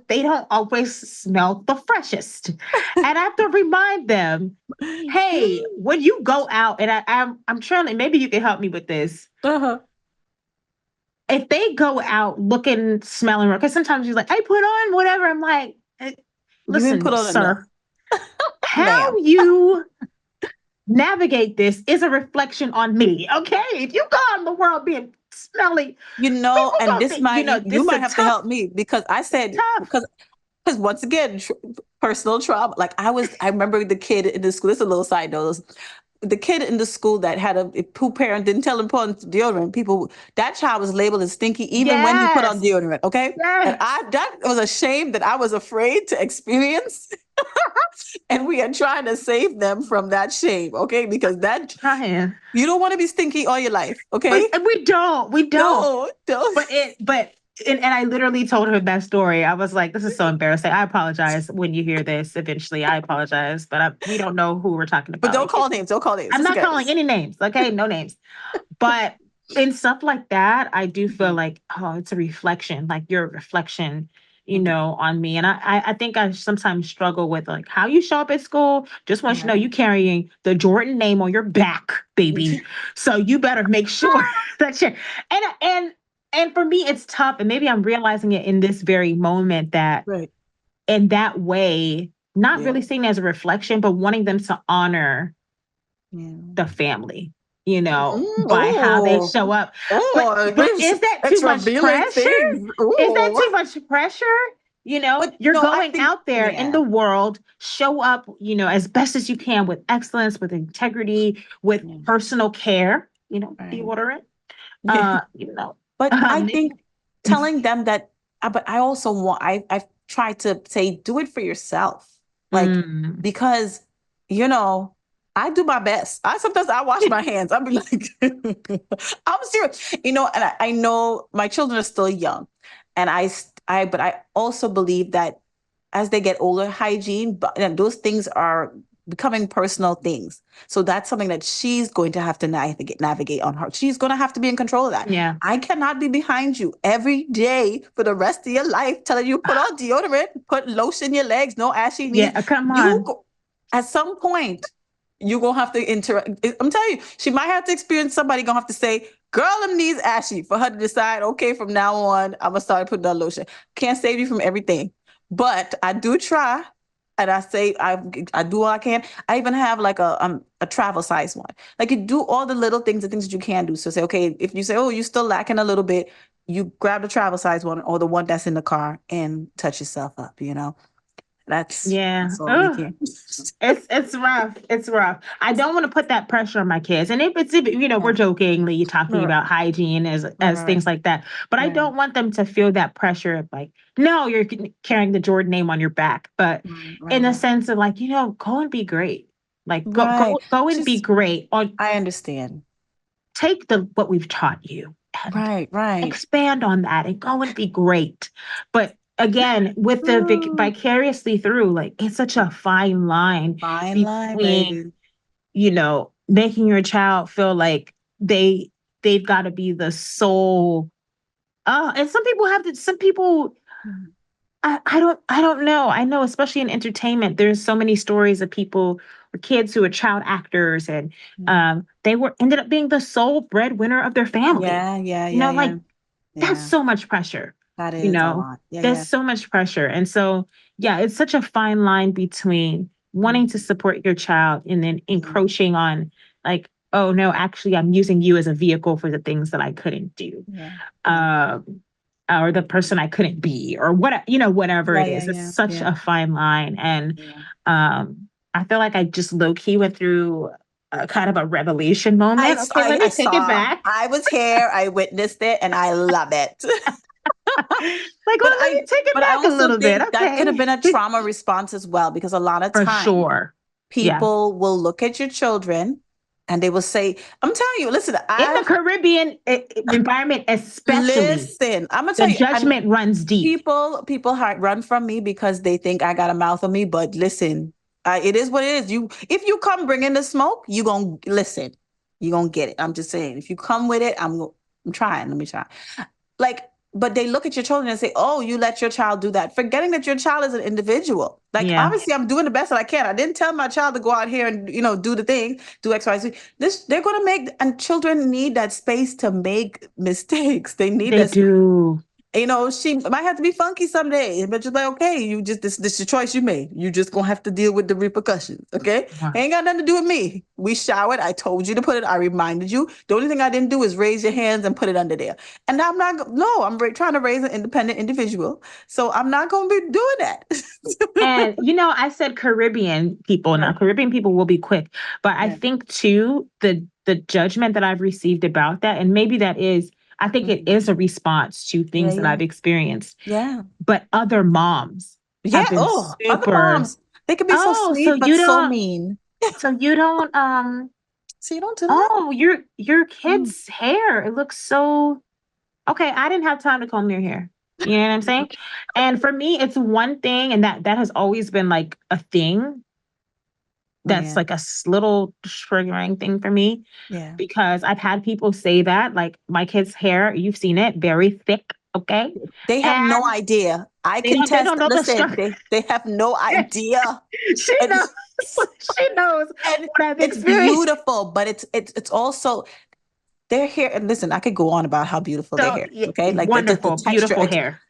they don't always smell the freshest. And I have to remind them, hey, when you go out, and I'm trying to, maybe you can help me with this. Uh-huh. If they go out looking, smelling, because sometimes you're like, hey, put on whatever. I'm like, listen, put on sir, enough. how you navigate this is a reflection on me. Okay. If you go out in the world being smelly, and this might, you might have to help me, because I said, because once again, personal trauma. Like I remember the kid in the school, this is a little side note, the kid in the school that had a poo parent didn't tell him put on deodorant. That child was labeled as stinky even when he put on deodorant. Okay. Yes. And that was a shame that I was afraid to experience. And we are trying to save them from that shame. Okay. Because you don't want to be stinky all your life. Okay. We don't. No. And I literally told her that story. I was like, this is so embarrassing. I apologize when you hear this eventually. I apologize, but we don't know who we're talking about. But don't call names. I'm not calling any names. Okay. No names. But in stuff like that, I do feel like, it's a reflection, like your reflection, on me. And I think I sometimes struggle with like how you show up at school. Just want you to know you carrying the Jordan name on your back, baby. So you better make sure that you're, and for me, it's tough. And maybe I'm realizing it in this very moment that in that way, not really seeing it as a reflection, but wanting them to honor the family, by how they show up. But is that too much pressure? Is that too much pressure? But You're no, I going think, out there in yeah, the world, show up, as best as you can with excellence, with integrity, with yeah, personal care, right. deodorant, Yeah. you know, But I make- think telling them that, but I also want, I've tried to say, do it for yourself. Like, Mm. because, you know, I do my best. Sometimes I wash my hands. I'll be like, I'm serious, and I know my children are still young. And but I also believe that as they get older, hygiene, but and those things are becoming personal things. So that's something that she's going to have to navigate on her. She's going to have to be in control of that. Yeah. I cannot be behind you every day for the rest of your life telling you put on deodorant, put lotion in your legs, no ashy knees. Yeah. Come on. At some point, you're going to have to interact. I'm telling you, she might have to experience somebody going to have to say, girl, them knees ashy, for her to decide, okay, from now on, I'm going to start putting on lotion. Can't save you from everything. But I do try, and I say I do all I can. I even have like a travel size one. Like, you do all the little things, the things that you can do. So say, okay, if you say, oh, you're still lacking a little bit, you grab the travel size one or the one that's in the car and touch yourself up. Yeah. That's all we Oh, can. it's rough. It's rough. I don't want to put that pressure on my kids. And if it's, we're Yeah. jokingly talking Right, about hygiene right, as right, things like that. But I right, don't want them to feel that pressure of like, no, you're carrying the Jordan name on your back. But right, right, in the right. sense of like, go and be great. Like Right. go and be She's. great. Or I understand. take what we've taught you and Right, right. expand on that and go and be great. But again, with the Ooh, vicariously through, like it's such a fine line fine line, between, baby. making your child feel like they've got to be the sole. Oh, and some people Mm. I don't know. I know, especially in entertainment, there's so many stories of people or kids who are child actors and Mm. they were ended up being the sole breadwinner of their family. Yeah, yeah, yeah, Like yeah, that's yeah. so much pressure. That You is a know, lot. Yeah, there's yeah. so much pressure. And so, yeah, it's such a fine line between wanting to Mm. support your child and then Yeah, encroaching on like, oh no, actually I'm using you as a vehicle for the things that I couldn't do. yeah, yeah, Um, or the person I couldn't be, or whatever yeah, it yeah, is. It's yeah, such yeah, a fine line. And yeah. I feel like I just low key went through a kind of a revelation I, moment. s- Okay, let I me take it saw. back. I was here. I witnessed it, and I love it. Like, But oh, let me take it but I back a also little bit. think that could have Okay. been a trauma response as well, because a lot of For times sure. Yeah. people will look at your children and they will say, I'm telling you, listen, In the Caribbean environment, especially, I'm gonna the tell you, and judgment runs deep. people run from me because they think I got a mouth on me. But listen, it is what it is. If you come bringing the smoke, you gonna listen. You gonna get it. I'm just saying. If you come with it, I'm trying. Let me try. Like, but they look at your children and say, oh, you let your child do that, forgetting that your child is an individual. Like, Yeah. obviously I'm doing the best that I can. I didn't tell my child to go out here and, do the thing, do X, Y, Z. They're going to and children need that space to make mistakes. They need They that space. do. She might have to be funky someday, but just like, okay, this is your choice you made. You just gonna have to deal with the repercussions. Okay. Wow. Ain't got nothing to do with me. We showered. I told you to put it. I reminded you. The only thing I didn't do is raise your hands and put it under there. And I'm not, no, trying to raise an independent individual. So I'm not going to be doing that. And I said Caribbean people. Now Right. Caribbean people will be quick, but I Yeah. think too the judgment that I've received about that, and maybe I think it Mhm. is a response to Yeah. things that Yeah. I've experienced. Yeah. But other moms have Yeah. been Oh, other super. moms, they can be so Oh, sweet, but so mean. so you don't So you don't do that? oh, your Mm. kid's hair, it looks so okay. I didn't have time to comb your hair. You know what I'm saying? And for me, it's one thing, and that has always been like a thing that's Yeah. like a little triggering thing for me Yeah. because I've had people say that, like my kid's hair, you've seen it, very thick, okay? They have no And idea. I they contest. don't know the Listen, structure. they have no idea. She And, knows. She knows and what I've it's experienced. beautiful, but it's also their hair. And listen, I could go on about how beautiful their So hair is, yeah, okay? Like the wonderful, texture. beautiful hair.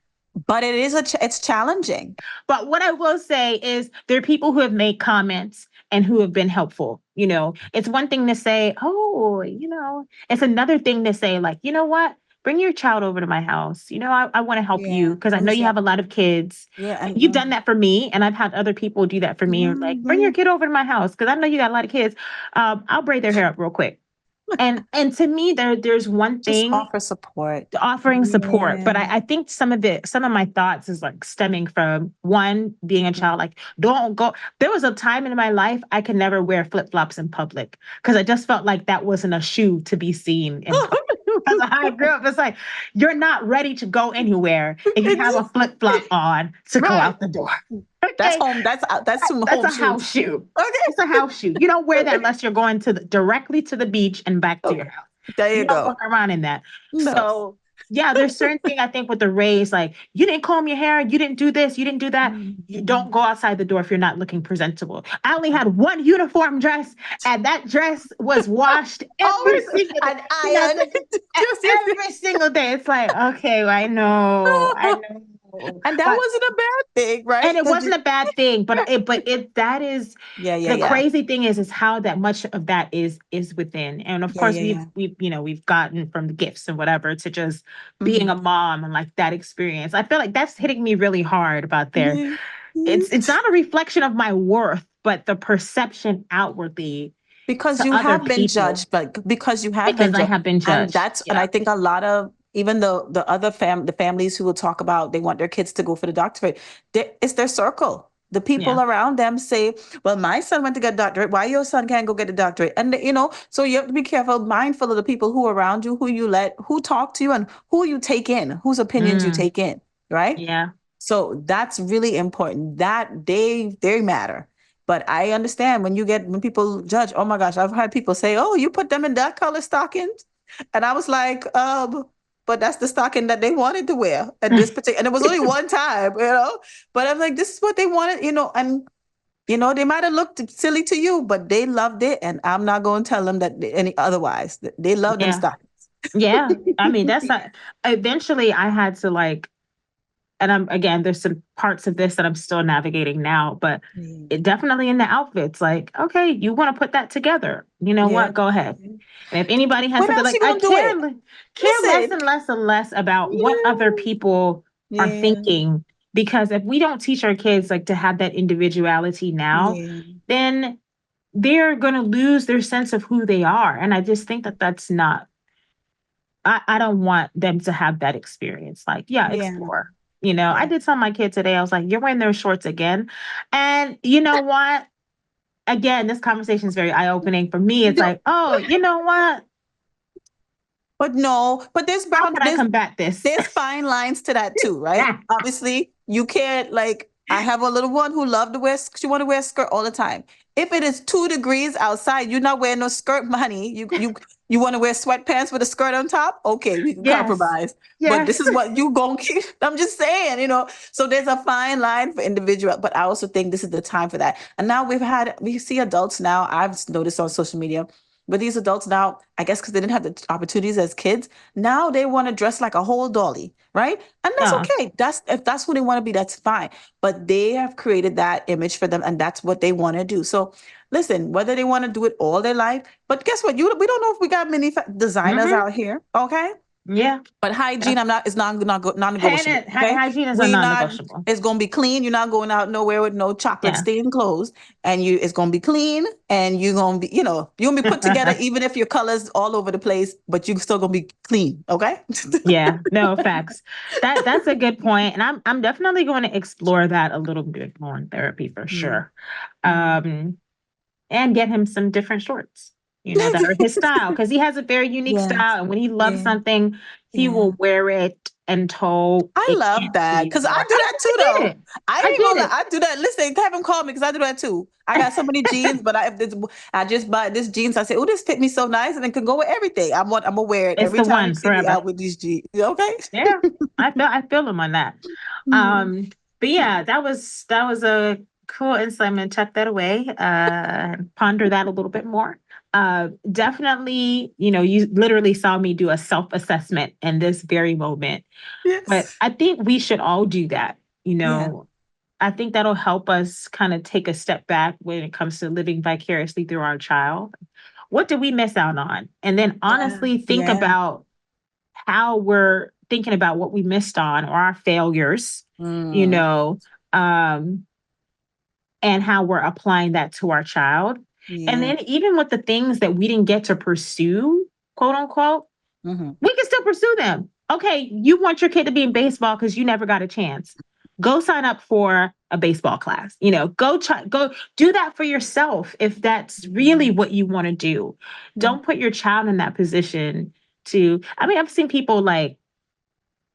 But it is it's challenging. But what I will say is there are people who have made comments and who have been helpful. It's one thing to say, oh, it's another thing to say, like, you know what? bring your child over to my house. I want to help you Yeah. because I Let me know you see. have a lot of kids. Yeah. And And you've done that for me, and I've had other people do that for me. Like, bring your mhm. kid over to my house because I know you got a lot of kids. I'll braid their hair up real quick. And to me, there's one Just thing, offer support. offering support. Yeah. But I think some of my thoughts is like stemming from one, being a child. Like, don't go. There was a time in my life I could never wear flip-flops in public because I just felt like that wasn't a shoe to be seen in public. Because of how I grew up, it's like you're not ready to go anywhere if you have a It's flip-flop on to go right. out the door. That's Okay. home. That's some That's home a house shoes. shoe. It's a Okay. house shoe. You don't wear that unless you're going directly to the beach and back to your Okay. house. There you You don't go. walk around in that. No. So yeah, there's certain thing I think with the raise, like you didn't comb your hair, you didn't do this, you didn't do that. You Mhm. don't go outside the door if you're not looking presentable. I only had one uniform dress, and that dress was washed every Always single day. an You know, iron. Yes, yes, yes. every single day. It's like, okay, I know. And that But wasn't a bad thing, right? and it wasn't a bad thing, but that is Yeah, yeah, the yeah. crazy thing is how that much of that is within. And of Yeah, course yeah, yeah. we've gotten from the gifts and whatever to just being Mhm. a mom and like that experience. I feel like that's hitting me really hard about there. Yeah. It's not a reflection of my worth, but the perception outwardly Because to you other have been people judged, but because you have been because I judged. have been And judged. that's, and Yeah. I think a lot of, even the other the families who will talk about they want their kids to go for the doctorate, it's their circle. The people Yeah. around them say, well, my son went to get a doctorate. Why your son can't go get a doctorate? And so you have to be careful, mindful of the people who are around you, who talk to you, and who you take in, whose opinions you Mm, take in, right? yeah. So that's really important. That they matter. But I understand when people judge, oh my gosh, I've had people say, oh, you put them in that color stockings. And I was like, but that's the stocking that they wanted to wear at this particular, and it was only one time. But I'm like, this is what they wanted. And they might have looked silly to you, but they loved it. And I'm not going to tell them that any otherwise. They love them Yeah. stockings. Yeah. I mean, that's not eventually I had to like, and again, there's some parts of this that I'm still navigating now, but Mm. it definitely in the outfits, like, okay, you want to put that together. You know Yeah. what? Go ahead. And if anybody has When something else like, you gonna do it? care less Listen. and less about what other Yeah. people are Yeah. thinking. Because if we don't teach our kids like to have that individuality now, Yeah. then they're going to lose their sense of who they are. And I just think that that's not, I don't want them to have that experience. Like, yeah, Yeah. explore. I Yeah. did tell my kid today, I was like, you're wearing those shorts again. And you know what? Again, this conversation is very eye-opening. For me, it's No, like, oh, you know what? but no, but How can I combat this? there's fine lines to that too, right? Obviously, you can't like I have a little one who loved to wear she want to wear a skirt all the time. If it is 2 degrees outside, you're not wearing no skirt, honey. You want to wear sweatpants with a skirt on top? Okay, we can Yes. compromise. But this Yes. is what you gonna keep. I'm just saying. So there's a fine line for individual, but I also think this is the time for that. And now we see adults now. I've noticed on social media, but these adults now, I guess because they didn't have the opportunities as kids, now they want to dress like a whole dolly, right? And that's Oh, okay. If that's who they want to be, that's fine. But they have created that image for them, and that's what they want to do. So listen, whether they want to do it all their life, but guess what? We don't know if we got many designers hmm out here, okay? Yeah. But hygiene, it's non-negotiable. Okay, Hygiene is a we not. non-negotiable. It's gonna be clean. You're not going out nowhere with no chocolate Yeah. stained clothes, and it's gonna be clean, and you're gonna be, you're gonna be put together, even if your colors all over the place, but you're still gonna be clean. Okay. Yeah. No, facts. That's a good point. And I'm definitely going to explore that a little bit more in therapy for Mm. sure. Um, and get him some different shorts, that are his style, because he has a very unique Yes. style. And when he loves Yeah. something, he Yeah. will wear it until I it love can't that be because I anymore. do that too, I get though. it. I I ain't get gonna lie, it. I do that. Listen, have him call me because I do that too. I got so many jeans, but I just buy this jeans. I say, oh, this fit me so nice, and it can go with everything. I'm gonna wear it It's every the time you one see me forever. out with these jeans. Okay. Yeah. I feel him on that. Mm. But yeah, that was a cool insight. I'm gonna tuck that away, ponder that a little bit more. Definitely, you literally saw me do a self-assessment in this very moment. But Yes. I think we should all do that. Yeah. I think that'll help us kind of take a step back when it comes to living vicariously through our child. What did we miss out on? And then Yeah. honestly think Yeah. about how we're thinking about what we missed on or our failures, you Mm. know, and how we're applying that to our child. And Yeah. then even with the things that we didn't get to pursue, quote unquote, Mm-hmm. we can still pursue them. Okay, you want your kid to be in baseball because you never got a chance. Go sign up for a baseball class. Go do that for yourself if that's really what you want to do. Yeah. Don't put your child in that position I mean, I've seen people like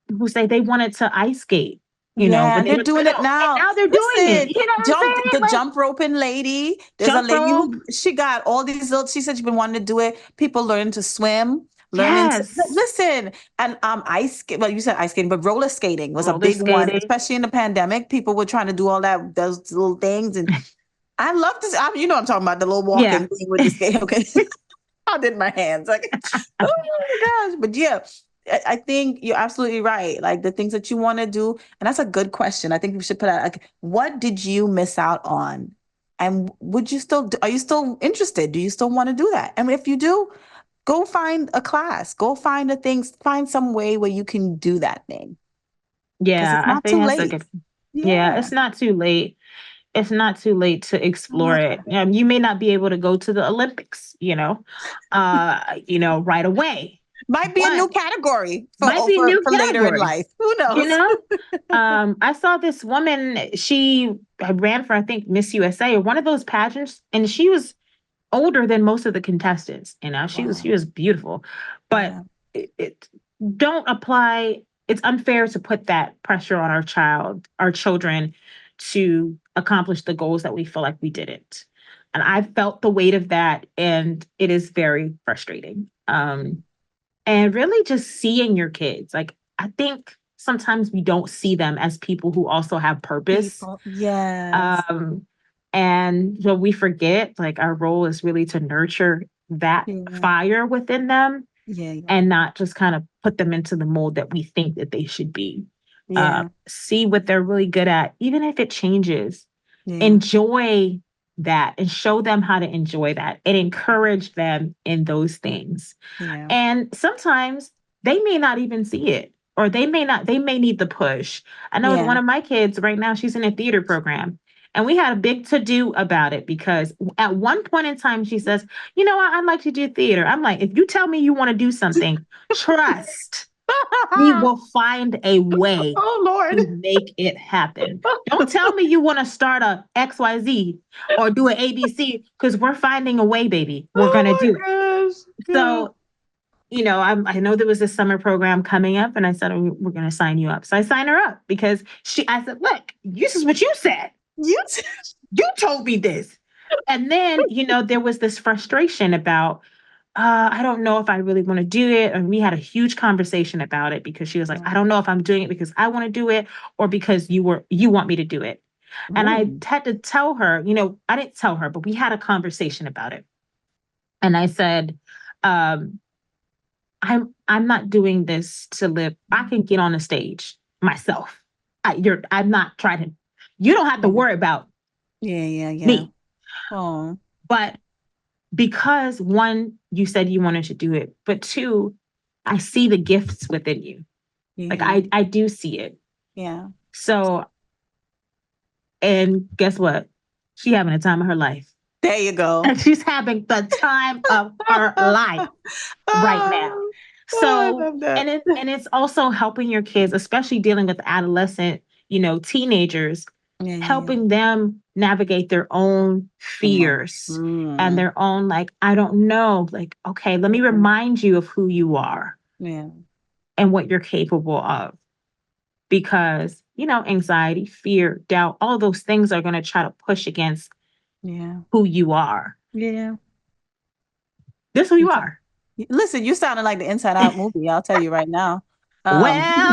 who say they wanted to ice skate, Yeah, when and they they're were doing it little, and now. now they're doing it. Listen, You know what I'm saying? the Like jump roping lady. There's a jump lady rope. who she got all these little. She said she's been wanting to do it. People learning to swim, learning to Yes. listen. And ice skate. Well, you said ice skating, but roller skating was a Roller big one, skating. especially in the pandemic. People were trying to do all that those little things, and I love this. You know, what I'm talking about the little Yeah. walking thing with the skate. Okay, I did my hands like, oh my gosh! But yeah, I think you're absolutely right. Like the things that you want to do, and that's a good question. I think we should put out like, what did you miss out on, and would you still? Are you still interested? Do you still want to do that? And if you do, go find a class. Go find the things. Find some way where you can do that thing because Yeah, it's I not think too that's a late. good. Yeah, Yeah. it's not too late. It's not too late to explore Yeah. it. You may not be able to go to the Olympics, right away, Might be a but new category for might be a new for later in category. life. Who You knows? know, I saw this woman. She had ran for, I think, Miss USA or one of those pageants, and she was older than most of the contestants. She Wow. was beautiful, but Yeah. it don't apply. It's unfair to put that pressure on our children, to accomplish the goals that we feel like we didn't. And I felt the weight of that, and it is very frustrating. And really just seeing your kids, like I think sometimes we don't see them as people who also have purpose. People. Yes. Um, and so we forget like our role is really to nurture that Yeah. fire within them Yeah. Yeah. and not just kind of put them into the mold that we think that they should be. Yeah. See what they're really good at, even if it changes. Yeah. Enjoy that and show them how to enjoy that and encourage them in those things. Yeah. And sometimes they may not even see it, or they may need the push. I know Yeah. one of my kids right now, she's in a theater program. And we had a big to do about it because at one point in time, she says, I'd like to do theater. I'm like, if you tell me you want to do something, trust we will find a way Oh Lord. to make it happen. Don't tell me you want to start a XYZ or do an ABC because we're finding a way, baby. We're going to Oh do it. my gosh. Yeah. So I know there was this summer program coming up, and I said, oh, we're going to sign you up. So I signed her up because I said, look, this is what you said. You You told me this. And then, there was this frustration about, I don't know if I really want to do it. And we had a huge conversation about it because she was like, I don't know if I'm doing it because I want to do it or because you want me to do it. And I Ooh. had to tell her, I didn't tell her, but we had a conversation about it. And I said, I'm not doing this to live. I can get on a stage myself. I'm not trying to, you don't have to worry about Yeah. Yeah. Yeah. me. Oh. But because one, you said you wanted to do it, but two, I see the gifts within you. Like Yeah. I do see it. Yeah. So, and guess what? She having a time of her life. There you go. And she's having the time of her life right now. Oh, I So, love that. and it's also helping your kids, especially dealing with adolescent, teenagers, Yeah. Yeah. Yeah. helping them navigate their own fears and their own, like, I don't know, like, okay, let me remind you of who you are Yeah. and what you're capable of. Because, anxiety, fear, doubt, all those things are going to try to push against Yeah. who you are. Yeah. This is who you are. Listen, you sounded like the Inside Out movie. I'll tell you right now. Well,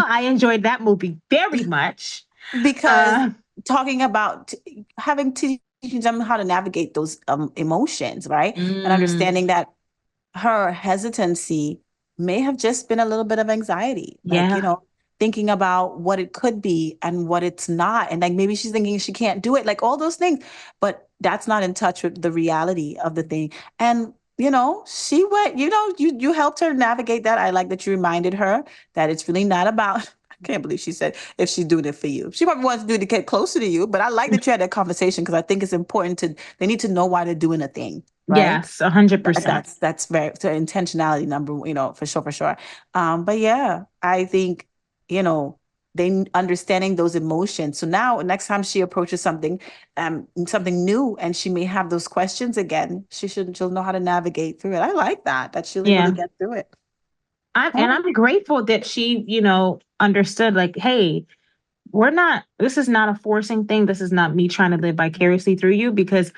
I enjoyed that movie very much. Because talking about having to teaching them how to navigate those emotions, right? And understanding that her hesitancy may have just been a little bit of anxiety, like, Yeah. thinking about what it could be and what it's not. And like maybe she's thinking she can't do it, like all those things, but that's not in touch with the reality of the thing. And she went, you helped her navigate that. I like that you reminded her that it's really not about, I can't believe she said if she's doing it for you. She probably wants to do it to get closer to you, but I like that you had that conversation because I think it's important they need to know why they're doing a thing, right? Yes, 100%. That's very, so intentionality number, for sure, for sure. But yeah, I think, they understanding those emotions. So now next time she approaches something new and she may have those questions again, she'll know how to navigate through it. I like that she'll able to Yeah. get through it. I'm grateful that she, understood like, hey, this is not a forcing thing. This is not me trying to live vicariously through you because,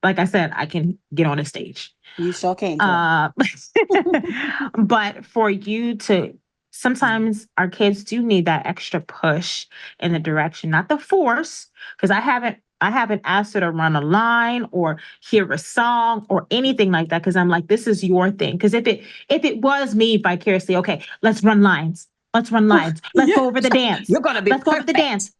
like I said, I can get on a stage. You sure can, girl. But for you to, sometimes our kids do need that extra push in the direction, not the force, because I haven't asked her to run a line or hear a song or anything like that. Because I'm like, this is your thing. Because if it was me vicariously, okay, let's run lines. Let's run lines. Let's Yeah. go over the dance. You're gonna be Let's go over the perfect. dance.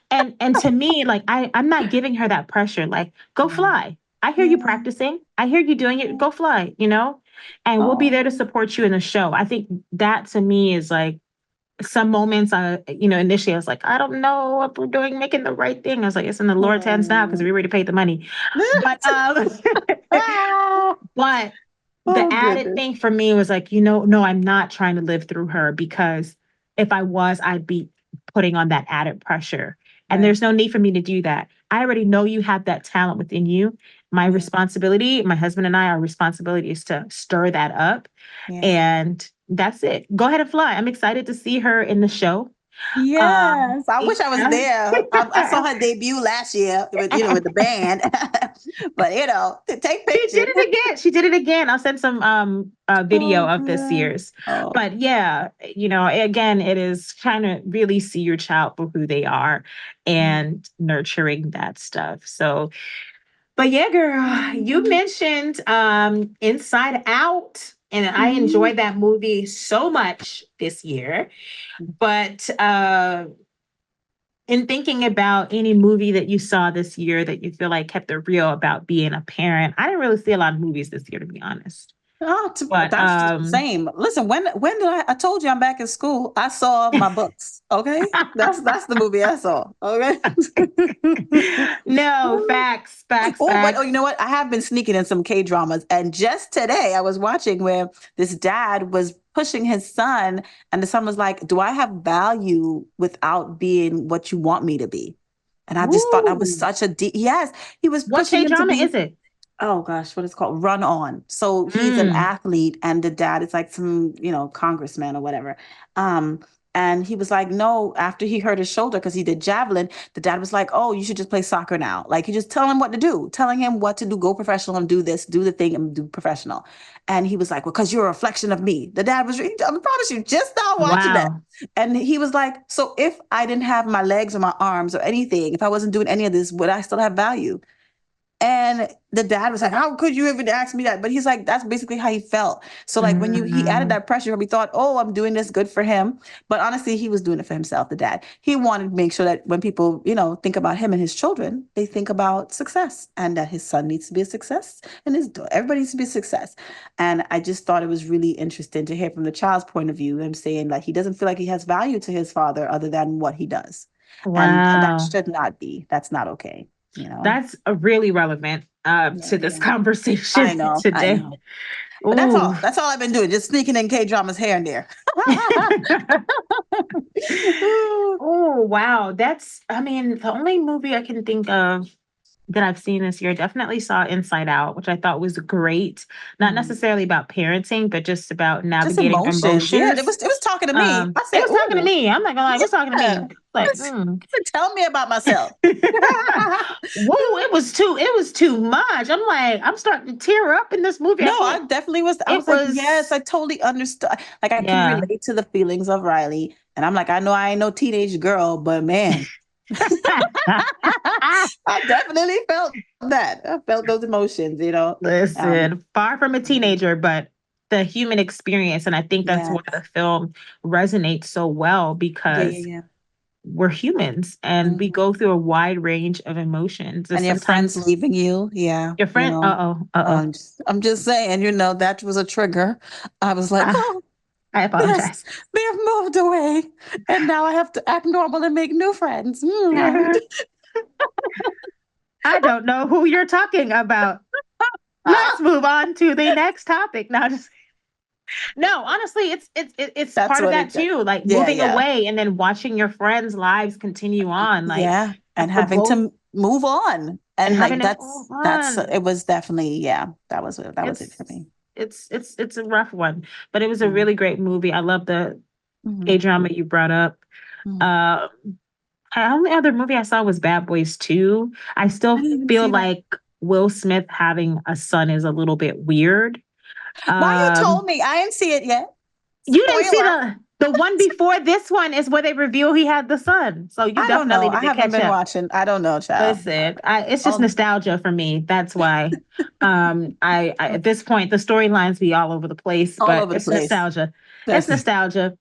And to me, like I'm not giving her that pressure. Like, go fly. I hear you Yeah. practicing. I hear you doing it. Go fly, and we'll be there to Oh, support you in the show. I think that to me is like some moments initially I was like, I don't know if we're making the right thing. I was like, it's in the Lord's hands now because oh. we already paid the money. But Ah, but the oh added goodness. thing for me was like, no, I'm not trying to live through her because if I was, I'd be putting on that added pressure. And Right. there's no need for me to do that. I already know you have that talent within you. Yeah. My husband and I, our responsibility is to stir that up. Yeah. And that's it. Go ahead and fly. I'm excited to see her in the show. Yes, I wish I was Yeah. there. I saw her debut last year with the band, but to take She did pictures. it again. She did it again. I'll send some video Oh, of this good. year's. Oh, But yeah, again, it is trying to really see your child for who they are yeah. and nurturing that stuff. So, but yeah, girl, you Mhm. mentioned Inside Out, and I Mhm. enjoyed that movie so much this year. But in thinking about any movie that you saw this year that you feel like kept it real about being a parent, I didn't really see a lot of movies this year, to be honest. Oh, But that's the same. Listen, when did I told you I'm back in school? I saw my books. Okay, that's the movie I saw. Okay. no, facts, facts, Oh, but you facts. know what? I have been sneaking in some K dramas, and just today I was watching where this dad was pushing his son, and the son was like, "Do I have value without being what you want me to be?" And I just thought that was Ooh, such a deep. Yes, he was what pushing K him to drama be. is it? Oh gosh, what is it called? Run On. So he's an Mm, athlete, and the dad is like some, congressman or whatever. Um, and he was like, no, after he hurt his shoulder because he did javelin, the dad was like, oh, you should just play soccer now. Like he just telling him what to do, telling him what to do, go professional and do this, do the thing and do professional. And he was like, well, because you're a reflection of me. The dad was, I promise you, just now watching that. wow. And he was like, so if I didn't have my legs or my arms or anything, if I wasn't doing any of this, would I still have value? And the dad was like, how could you even ask me that? But he's like, that's basically how he felt. So like when he added Mm, that pressure, we thought, oh, I'm doing this good for him. But honestly, he was doing it for himself, the dad. He wanted to make sure that when people, think about him and his children, they think about success and that his son needs to be a success and everybody needs to be a success. And I just thought it was really interesting to hear from the child's point of view, him saying like he doesn't feel like he has value to his father other than what he does. And that wow. should not be. That's not okay, you know? That's really relevant Yeah, to this yeah. conversation I know, I today. know. But that's Ooh. all. That's all I've been doing, just sneaking in K dramas here and there. Oh, wow. I mean, the only movie I can think of that I've seen this year, definitely saw Inside Out, which I thought was great. Not Mhm. necessarily about parenting, but just about Just navigating emotions. Yeah, it emotions. was talking to me. I It said, was talking to "Ooh, me. I'm not gonna lie, it was talking to yeah." me. Like, Tell me about myself. whoa, it was too much. I'm like, I'm starting to tear up in this movie. No, I definitely was. I It was like, yes, was, I totally understood. Like, I can yeah. relate to the feelings of Riley. And I'm like, I know I ain't no teenage girl, but man, I definitely felt that. I felt those emotions. Um, Listen, far from a teenager, but the human experience. And I think that's why yes. the film resonates so well Yeah, yeah, because yeah. we're humans and we Mhm. go through a wide range of emotions. And And your friends sometimes leaving you. Yeah. your friend, I'm just saying, that was a trigger. I was like, uh, oh, I yes, apologize. they've moved away. And now I have to act normal and make new friends. I don't know who you're talking about. Let's move on to the next topic. Now, just no, honestly, it's That's part of what that it did. too. Like Yeah, moving yeah. away and then watching your friends' lives continue on. Like Yeah. if And we're having to both move on. and And having like to move on. it was definitely, yeah, that was it for It's me. it's a rough one, but it was a Yeah. really great movie. I love the Mhm. K drama you brought up. Mhm. Um, the only other movie I saw was Bad Boys 2. I I still didn't even feel see that. like Will Smith having a son is a little bit weird. Why you Um, told me? I didn't see it yet. you didn't see Spoiler. the one before this one is where they reveal he had the son. So you I don't definitely know. need I to haven't catch been up. watching. I don't know, child. Listen, it's just Oh, nostalgia for me. That's why. I at this point the storylines be all over the place, all but over the it's place. nostalgia. It's That's nostalgia.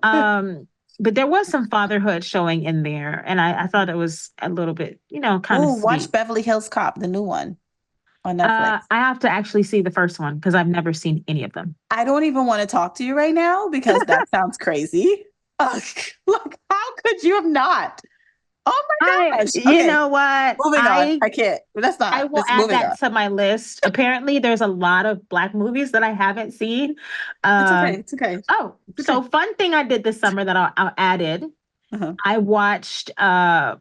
Um, but there was some fatherhood showing in there, and I thought it was a little bit, kind of Oh, watch sweet. Beverly Hills Cop, the new one on Netflix. I have to actually see the first one because I've never seen any of them. I don't even want to talk to you right now because that sounds crazy. Ugh, like, how could you have not? Oh my gosh. You Okay, know what? moving on. I can't. That's I not. will It's add moving that on. to my list. Apparently, there's a lot of Black movies that I haven't seen. It's okay. Um, It's okay. oh, It's okay. so fun thing I did this summer that I'll added. Uh-huh. I watched. I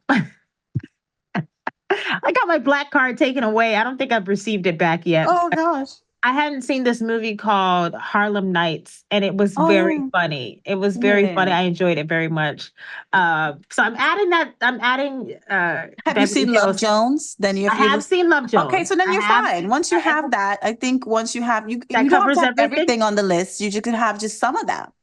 got my black card taken away. I don't think I've received it back yet. Oh gosh. I hadn't seen this movie called Harlem Nights, and it was very Oh funny. It was very funny. yeah. I enjoyed it very much. So I'm adding that. I'm adding Have you Beverly seen Love Hills. Jones? Then I if you have listen. seen Love Okay, Jones. so then I you're have fine. seen. Once you have that, I think once you have That you don't have to covers have everything. everything on the list. You just can have just some of that.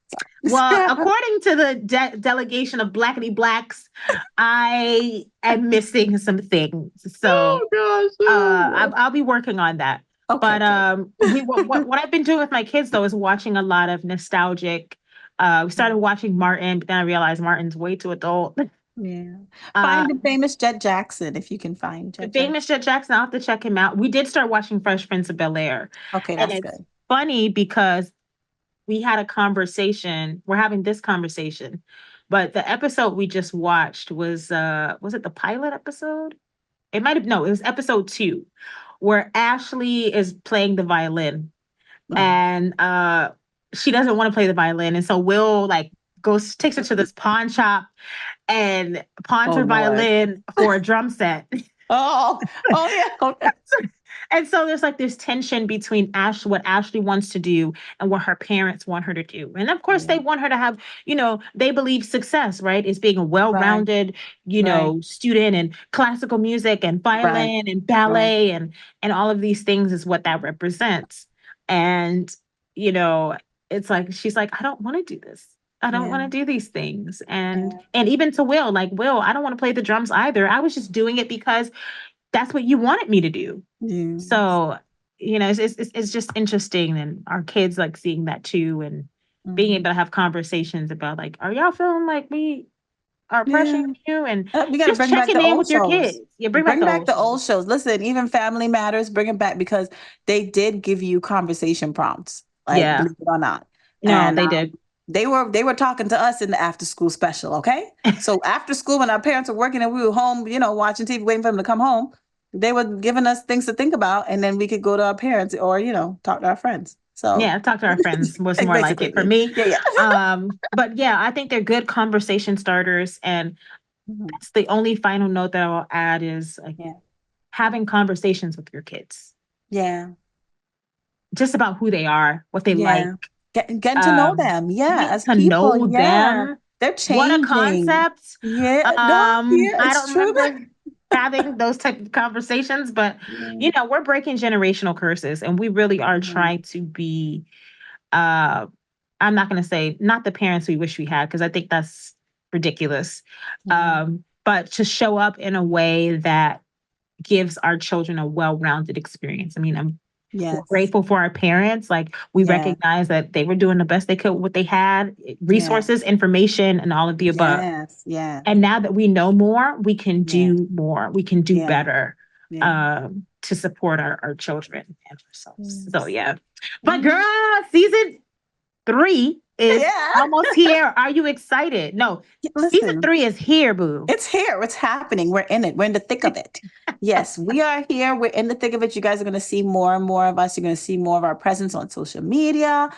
Well, according to the delegation of Blackity Blacks, I am missing some things. So Oh gosh. Oh, I'll be working on that. okay, But good. what I've been doing with my kids though is watching a lot of nostalgic. We started watching Martin, but then I realized Martin's way too adult. Yeah. Uh, Find the famous Jet Jackson if you can find the Jet Jackson. famous Jet Jackson. I'll have to check him out. We did start watching Fresh Prince of Bel Air, Okay, and that's it's good. funny because we had a conversation. We're having this conversation, but the episode we just watched was it the pilot episode? It might have no, it was episode 2, where Ashley is playing the violin Oh, and she doesn't want to play the violin. And so Will like goes takes her to this pawn shop and pawns oh her boy. violin for a drum set. Oh, oh yeah. Okay. And so there's like this tension between what Ashley wants to do and what her parents want her to do. And of course, Yeah. they want her to have, they believe success, right, is being a Right. well-rounded, Right. student in classical music and Right. violin and Right. ballet and all of these things is what that represents. And, you know, it's like she's like, I don't want to do this. I don't want Yeah. to do these things. And Yeah. even to Will, like, Will, I don't want to play the drums either. I was just doing it because that's what you wanted me to do. Yes. So, it's just interesting and our kids like seeing that too and being able Mhm. to have conversations about like, are y'all feeling like we are pressuring Yeah. you and We got to just bring back checking the in old with your kids. shows. Yeah, bring back Bring the back old the shows. old shows. Listen, even Family Matters, bring it back because they did give you conversation prompts, like Yeah. believe it or not. No, And they did. they were talking to us in the after school special. Okay, so after school when our parents were working and we were home, watching TV, waiting for them to come home, they were giving us things to think about, and then we could go to our parents or talk to our friends. So Yeah, talk to our friends was more like it for basically, me. yeah, yeah. But yeah, I think they're good conversation starters. And Mhm. that's the only final note that I'll add is like Yeah, having conversations with your kids yeah. just about who they are, what they like, Yeah. Getting to know them. Yeah. getting As to people. know Yeah. them. They're What a changing. concept. Yeah. No, yeah, I it's don't true. remember having those type of conversations, but Yeah. we're breaking generational curses and we really are Mhm. trying to be uh I'm not going to say not the parents we wish we had because I think that's ridiculous. Yeah. But to show up in a way that gives our children a well-rounded experience. I mean, We're Yes. grateful for our parents. Like, we Yeah. recognize that they were doing the best they could with what they had, Yeah. resources, information, and all of the above. Yes. Yeah. And now that we know more, we can Yeah. do more. We can do Yeah. better Yeah. to support our children and ourselves. So Yes. yeah. But girl, season 3 is Yeah. almost here. Are you excited? No, season Listen, 3 is here, boo. it's here. It's happening. We're in it. We're in the thick of it. Yes, we are here. We're in the thick of it. You guys are going to see more and more of us. You're going to see more of our presence on social media.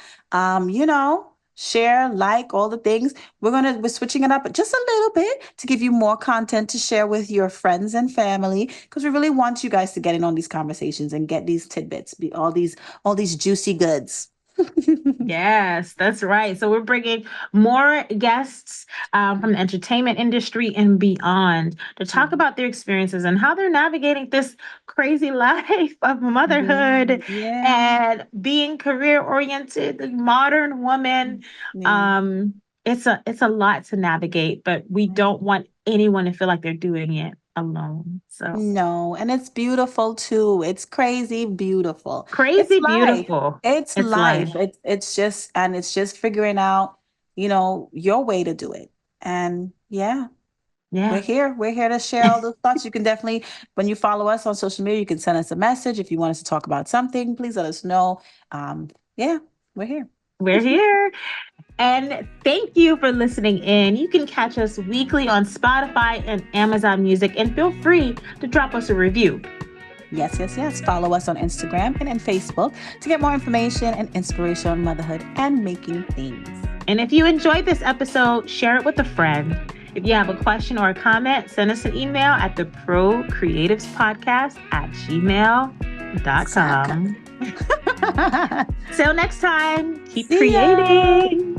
Share, like, all the things. We're switching it up just a little bit to give you more content to share with your friends and family, because we really want you guys to get in on these conversations and get these tidbits, all these juicy goods. Yes, that's right. So we're bringing more guests from the entertainment industry and beyond to talk about their experiences and how they're navigating this crazy life of motherhood Yeah. and being career-oriented, modern woman. Yeah. It's a lot to navigate, but we don't want anyone to feel like they're doing it alone. So No, and it's beautiful too. It's crazy beautiful. It's crazy life. beautiful. It's It's life. life. It's just figuring out, your way to do it. And yeah, we're Yeah. here. We're here to share all those thoughts. You can definitely, when you follow us on social media, you can send us a message. If you want us to talk about something, please let us know. Yeah, we're here. We're here. And thank you for listening in. You can catch us weekly on Spotify and Amazon Music, and feel free to drop us a review. Yes, yes, yes. Follow us on Instagram and Facebook to get more information and inspiration on motherhood and making things. And if you enjoyed this episode, share it with a friend. If you have a question or a comment, send us an email at the ProCreatives Podcast at gmail.com. Till next time, keep creating.